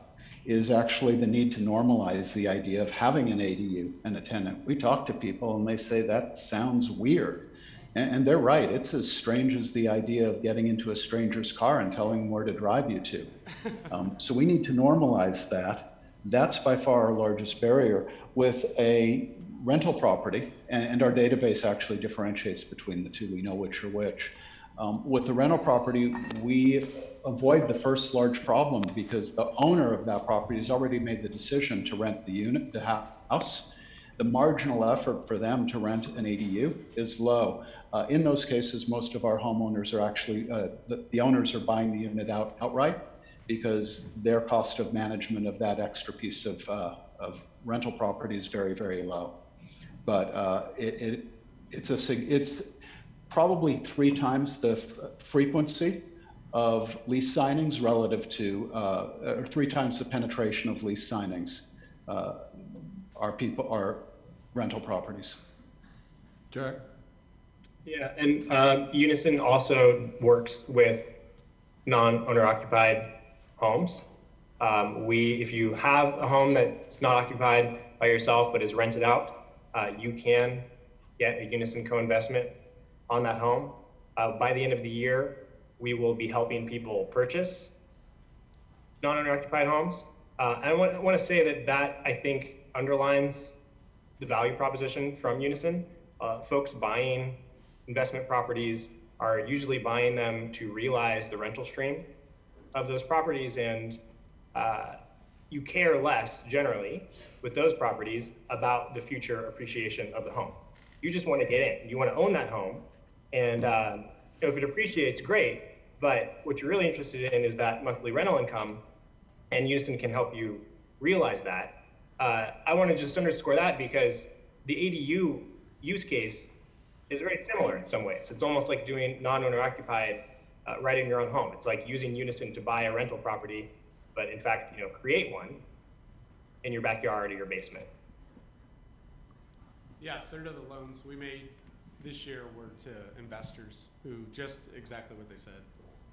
is actually the need to normalize the idea of having an ADU and a tenant. We talk to people and they say that sounds weird. And they're right. It's as strange as the idea of getting into a stranger's car and telling them where to drive you to. So we need to normalize that. That's by far our largest barrier. With a rental property, and our database actually differentiates between the two. We know which are which. With the rental property, we avoid the first large problem because the owner of that property has already made the decision to rent the house. The marginal effort for them to rent an ADU is low. In those cases, most of our homeowners are actually, the owners are buying the unit outright because their cost of management of that extra piece of rental property is very, very low. But it's probably 3 times the frequency of lease signings relative to, or 3 times the penetration of lease signings are rental properties. Jack? Yeah, and Unison also works with non-owner occupied homes. If you have a home that's not occupied by yourself but is rented out, you can get a Unison co-investment on that home. By the end of the year, we will be helping people purchase non-owner occupied homes. I want to say that I think underlines the value proposition from Unison. Folks buying investment properties are usually buying them to realize the rental stream of those properties, and you care less generally with those properties about the future appreciation of the home. You just want to get in. You want to own that home, and if it appreciates, great. But what you're really interested in is that monthly rental income, and Unison can help you realize that. I want to just underscore that because the ADU use case is very similar in some ways. It's almost like doing non-owner occupied right in your own home. It's like using Unison to buy a rental property, but in fact, create one in your backyard or your basement. Yeah, a third of the loans we made this year were to investors who just exactly what they said.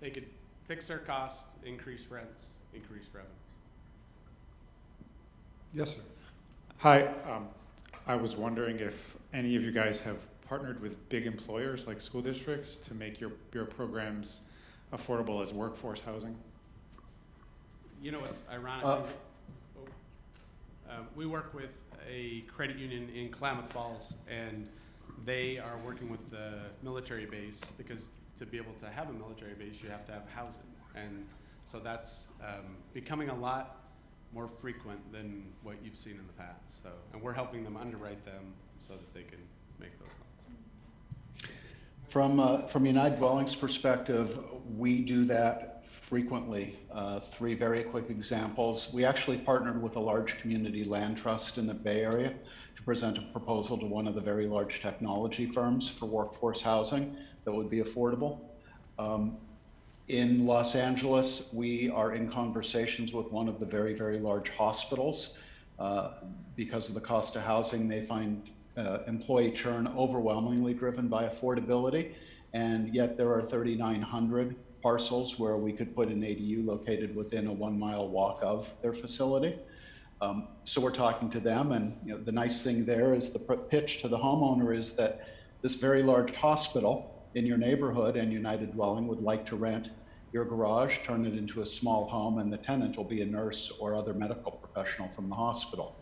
They could fix their costs, increase rents, increase revenues. Yes, sir. Hi, I was wondering if any of you guys have partnered with big employers like school districts to make your programs affordable as workforce housing? You know what's ironic? We work with a credit union in Klamath Falls, and they are working with the military base because to be able to have a military base, you have to have housing. And so that's becoming a lot more frequent than what you've seen in the past. So, and we're helping them underwrite them so that they can make those loans. From United Dwellings perspective, we do that frequently. Three very quick examples. We actually partnered with a large community land trust in the Bay Area to present a proposal to one of the very large technology firms for workforce housing that would be affordable. In Los Angeles, we are in conversations with one of the very, very large hospitals. Because of the cost of housing, they find employee churn overwhelmingly driven by affordability, and yet there are 3,900 parcels where we could put an ADU located within a 1 mile walk of their facility. So we're talking to them, and the nice thing there is the pitch to the homeowner is that this very large hospital in your neighborhood and United Dwelling would like to rent your garage, turn it into a small home, and the tenant will be a nurse or other medical professional from the hospital.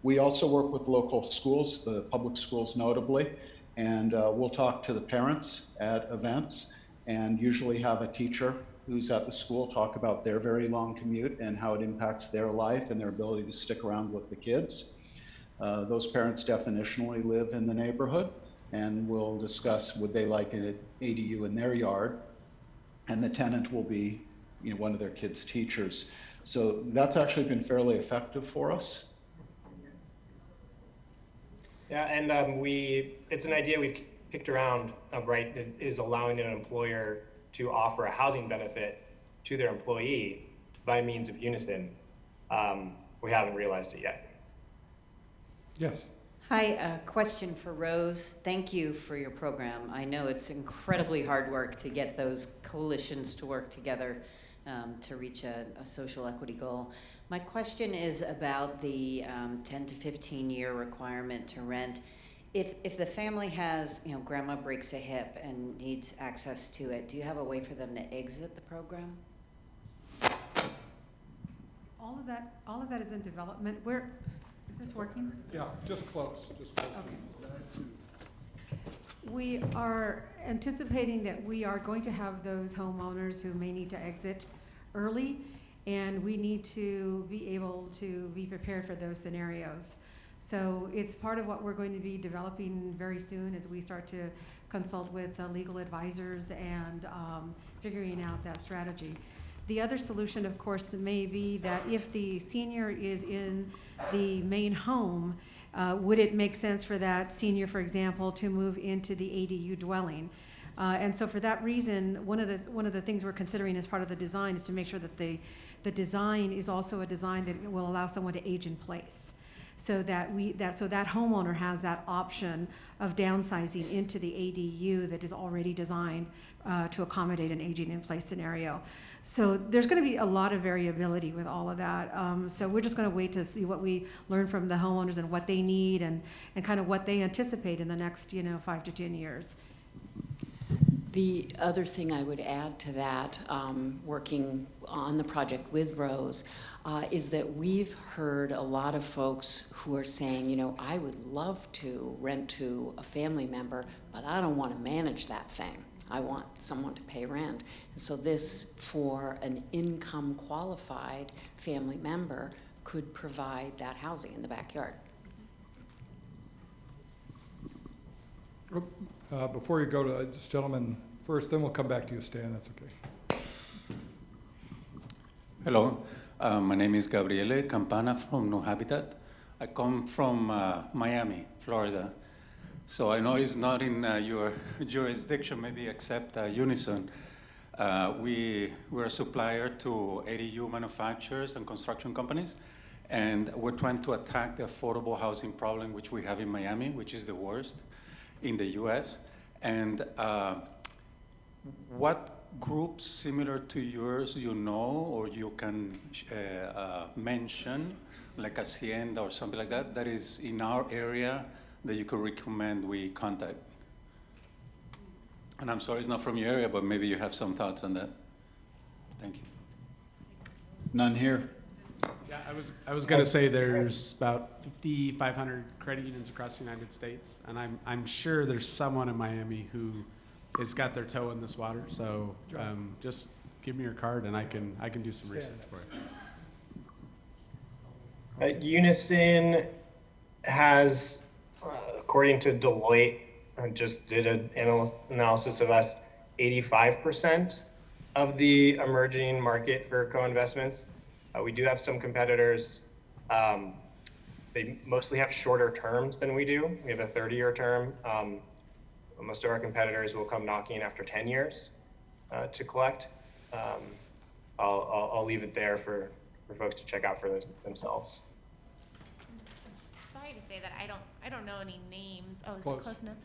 We also work with local schools, the public schools notably, and we'll talk to the parents at events and usually have a teacher who's at the school talk about their very long commute and how it impacts their life and their ability to stick around with the kids. Those parents definitionally live in the neighborhood, and we'll discuss would they like an ADU in their yard, and the tenant will be one of their kids' teachers. So that's actually been fairly effective for us. Yeah, and it's an idea we've kicked around, right, is allowing an employer to offer a housing benefit to their employee by means of Unison. We haven't realized it yet. Yes. Hi, a question for Rose. Thank you for your program. I know it's incredibly hard work to get those coalitions to work together to reach a social equity goal. My question is about the 10 to 15 year requirement to rent. If the family has, grandma breaks a hip and needs access to it, do you have a way for them to exit the program? All of that is in development. Is this working? Yeah, just close. Okay. We are anticipating that we are going to have those homeowners who may need to exit early, and we need to be able to be prepared for those scenarios. So it's part of what we're going to be developing very soon as we start to consult with legal advisors and figuring out that strategy. The other solution, of course, may be that if the senior is in the main home, would it make sense for that senior, for example, to move into the ADU dwelling? And so for that reason, one of the things we're considering as part of the design is to make sure that the design is also a design that will allow someone to age in place, so that that homeowner has that option of downsizing into the ADU that is already designed to accommodate an aging in place scenario. So there's going to be a lot of variability with all of that. So we're just going to wait to see what we learn from the homeowners and what they need and kind of what they anticipate in the next 5 to 10 years. The other thing I would add to that, working on the project with Rose, is that we've heard a lot of folks who are saying, I would love to rent to a family member, but I don't want to manage that thing. I want someone to pay rent. And so this, for an income qualified family member, could provide that housing in the backyard. Before you go to this gentleman first, then we'll come back to you, Stan. That's okay. Hello, my name is Gabriele Campana from New Habitat. I come from Miami, Florida. So I know it's not in your jurisdiction, maybe except Unison. We're a supplier to ADU manufacturers and construction companies, and we're trying to attack the affordable housing problem which we have in Miami, which is the worst in the US. And what groups similar to yours or you can mention, like Hacienda or something like that, that is in our area that you could recommend we contact? And I'm sorry it's not from your area, but maybe you have some thoughts on that. Thank you. None here. Yeah, I was going to say there's about 5,500 credit unions across the United States, and I'm sure there's someone in Miami who has got their toe in this water. So just give me your card, and I can do some research for you. Unison has, according to Deloitte, just did an analysis of us, 85% of the emerging market for co-investments. We do have some competitors. They mostly have shorter terms than we do. We have a 30-year term. Most of our competitors will come knocking after 10 years to collect. I'll leave it there for folks to check out for themselves. Sorry to say that I don't know any names. Oh, is Close. it close enough?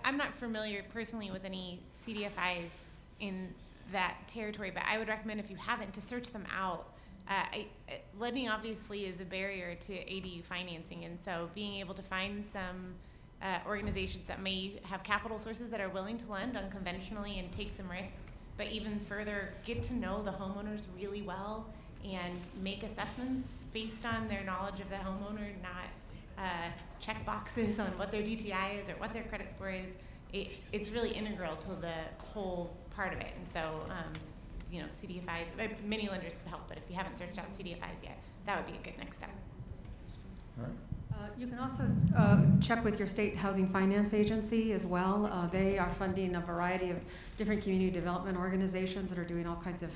I'm not familiar personally with any CDFIs in that territory, but I would recommend, if you haven't, to search them out. Lending obviously is a barrier to ADU financing, and so being able to find some organizations that may have capital sources that are willing to lend unconventionally and take some risk, but even further get to know the homeowners really well and make assessments based on their knowledge of the homeowner, not check boxes on what their DTI is or what their credit score is. It's really integral to the whole part of it. And so, CDFIs, many lenders could help, but if you haven't searched out CDFIs yet, that would be a good next step. All right. You can also check with your state housing finance agency as well. They are funding a variety of different community development organizations that are doing all kinds of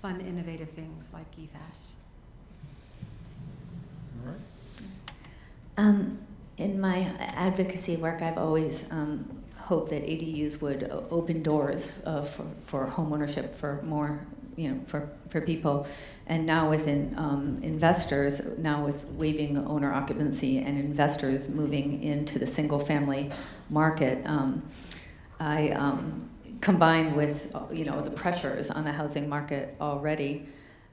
fun, innovative things like EFASH. All right. In my advocacy work, I've always hoped that ADUs would open doors for home ownership for more, for people. And now with investors, now with waiving owner occupancy and investors moving into the single family market, I combined with the pressures on the housing market already,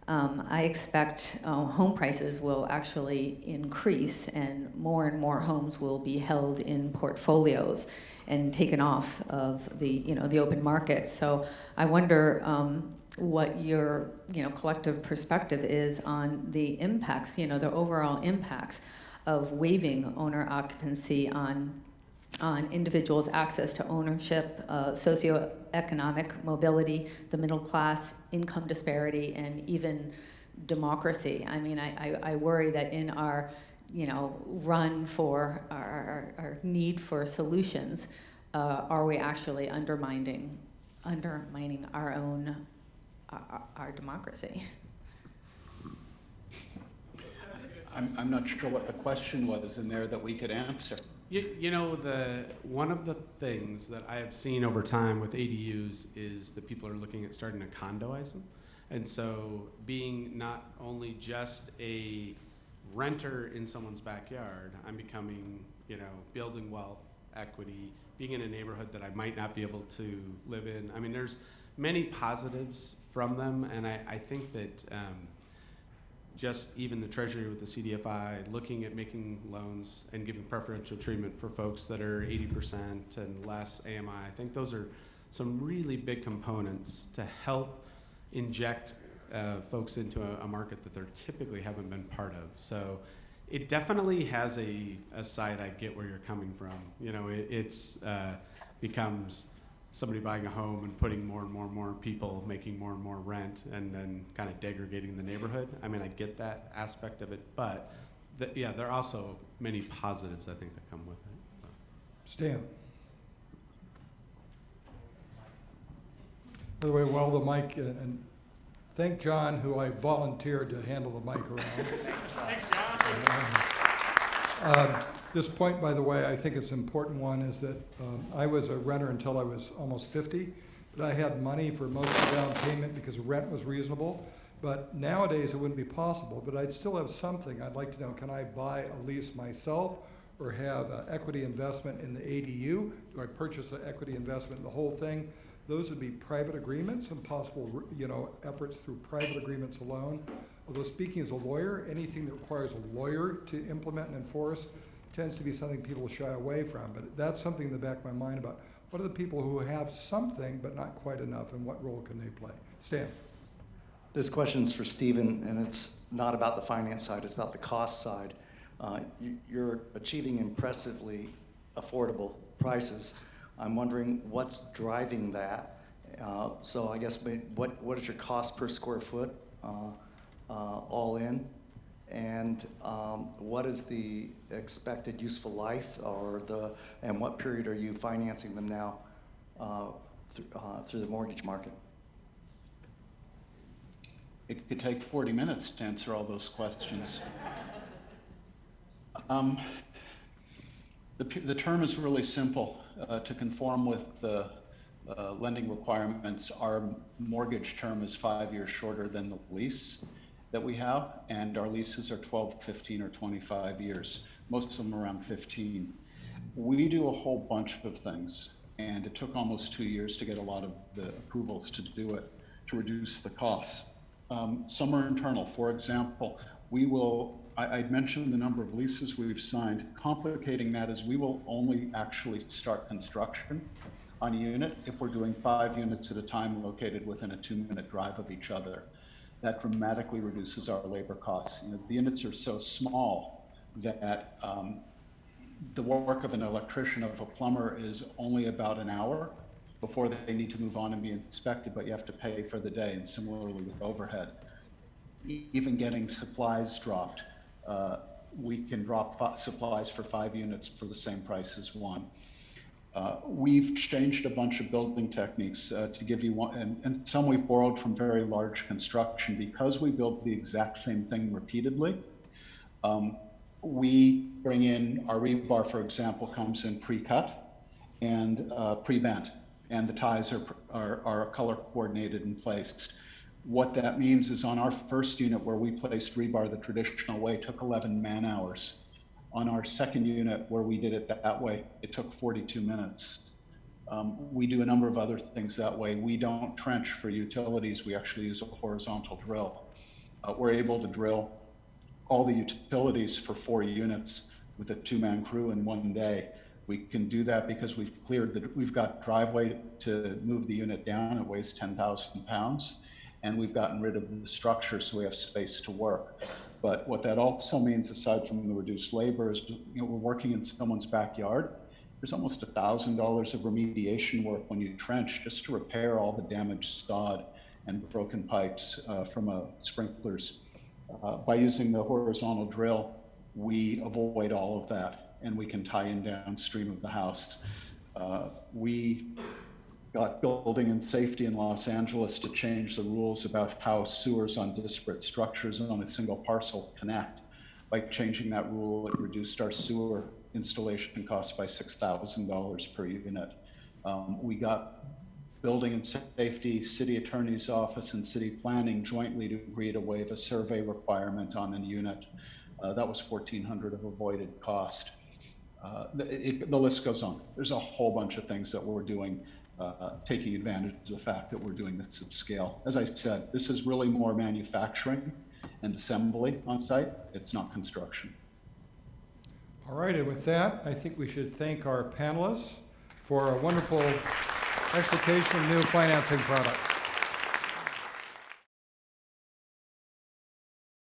I expect home prices will actually increase, and more homes will be held in portfolios and taken off of the open market. So I wonder what your collective perspective is on the impacts, the overall impacts of waiving owner occupancy on individuals' access to ownership, socioeconomic mobility, the middle class, income disparity, and even democracy. I mean, I worry that in our run for our need for solutions, are we actually undermining our own our democracy? I'm not sure what the question was in there that we could answer. One of the things that I have seen over time with ADUs is that people are looking at starting to condoize them. And so being not only just a renter in someone's backyard, I'm becoming, building wealth, equity, being in a neighborhood that I might not be able to live in. I mean, there's many positives from them, and I think that just even the Treasury with the CDFI looking at making loans and giving preferential treatment for folks that are 80% and less AMI, I think those are some really big components to help inject folks into a market that they typically haven't been part of. So it definitely has a side. I get where you're coming from. It's becomes somebody buying a home and putting more and more people making more and more rent and then kind of degrading the neighborhood. I mean, I get that aspect of it, but there are also many positives I think that come with it. Stan. By the way, while the mic, and thank John, who I volunteered to handle the mic around. Thanks, John. This point, by the way, I think it's an important one, is that I was a renter until I was almost 50, but I had money for most of the down payment because rent was reasonable. But nowadays it wouldn't be possible, but I'd still have something. I'd like to know, can I buy a lease myself or have an equity investment in the ADU? Do I purchase an equity investment in the whole thing? Those would be private agreements and possible, efforts through private agreements alone. Although speaking as a lawyer, anything that requires a lawyer to implement and enforce tends to be something people shy away from. But that's something in the back of my mind about what are the people who have something but not quite enough, and what role can they play? Stan. This question's for Stephen, and it's not about the finance side, it's about the cost side. You're achieving impressively affordable prices. I'm wondering what's driving that. So I guess what is your cost per square foot all in? And what is the expected useful life, and what period are you financing them now through the mortgage market? It could take 40 minutes to answer all those questions. The term is really simple. To conform with the lending requirements, our mortgage term is 5 years shorter than the lease that we have, and our leases are 12, 15, or 25 years, most of them around 15. We do a whole bunch of things, and it took almost 2 years to get a lot of the approvals to do it, to reduce the costs. Some are internal. For example, I'd mentioned the number of leases we've signed. Complicating that is we will only actually start construction on a unit if we're doing 5 units at a time located within a 2-minute drive of each other. That dramatically reduces our labor costs. The units are so small that the work of an electrician, of a plumber, is only about an hour before they need to move on and be inspected, but you have to pay for the day, and similarly with overhead. Even getting supplies dropped, we can drop supplies for 5 units for the same price as 1. We've changed a bunch of building techniques to give you one, and some we've borrowed from very large construction. Because we build the exact same thing repeatedly, we bring in our rebar, for example, comes in pre-cut and pre-bent, and the ties are color coordinated and placed. What that means is on our first unit where we placed rebar the traditional way, it took 11 man hours. On our second unit where we did it that way, it took 42 minutes. We do a number of other things that way. We don't trench for utilities. We actually use a horizontal drill. We're able to drill all the utilities for 4 units with a 2-man crew in 1 day. We can do that because we've got driveway to move the unit down. It weighs 10,000 pounds. And we've gotten rid of the structure so we have space to work. But what that also means, aside from the reduced labor, is we're working in someone's backyard. There's almost $1,000 of remediation work when you trench just to repair all the damaged sod and broken pipes from sprinklers. By using the horizontal drill, we avoid all of that, and we can tie in downstream of the house. We got building and safety in Los Angeles to change the rules about how sewers on disparate structures on a single parcel connect. By changing that rule, it reduced our sewer installation costs by $6,000 per unit. We got building and safety, city attorney's office, and city planning jointly to agree to waive a survey requirement on a unit. That was $1,400 of avoided cost. The list goes on. There's a whole bunch of things that we're doing, taking advantage of the fact that we're doing this at scale. As I said, this is really more manufacturing and assembly on site. It's not construction. All right, and with that, I think we should thank our panelists for a wonderful explication of new financing products.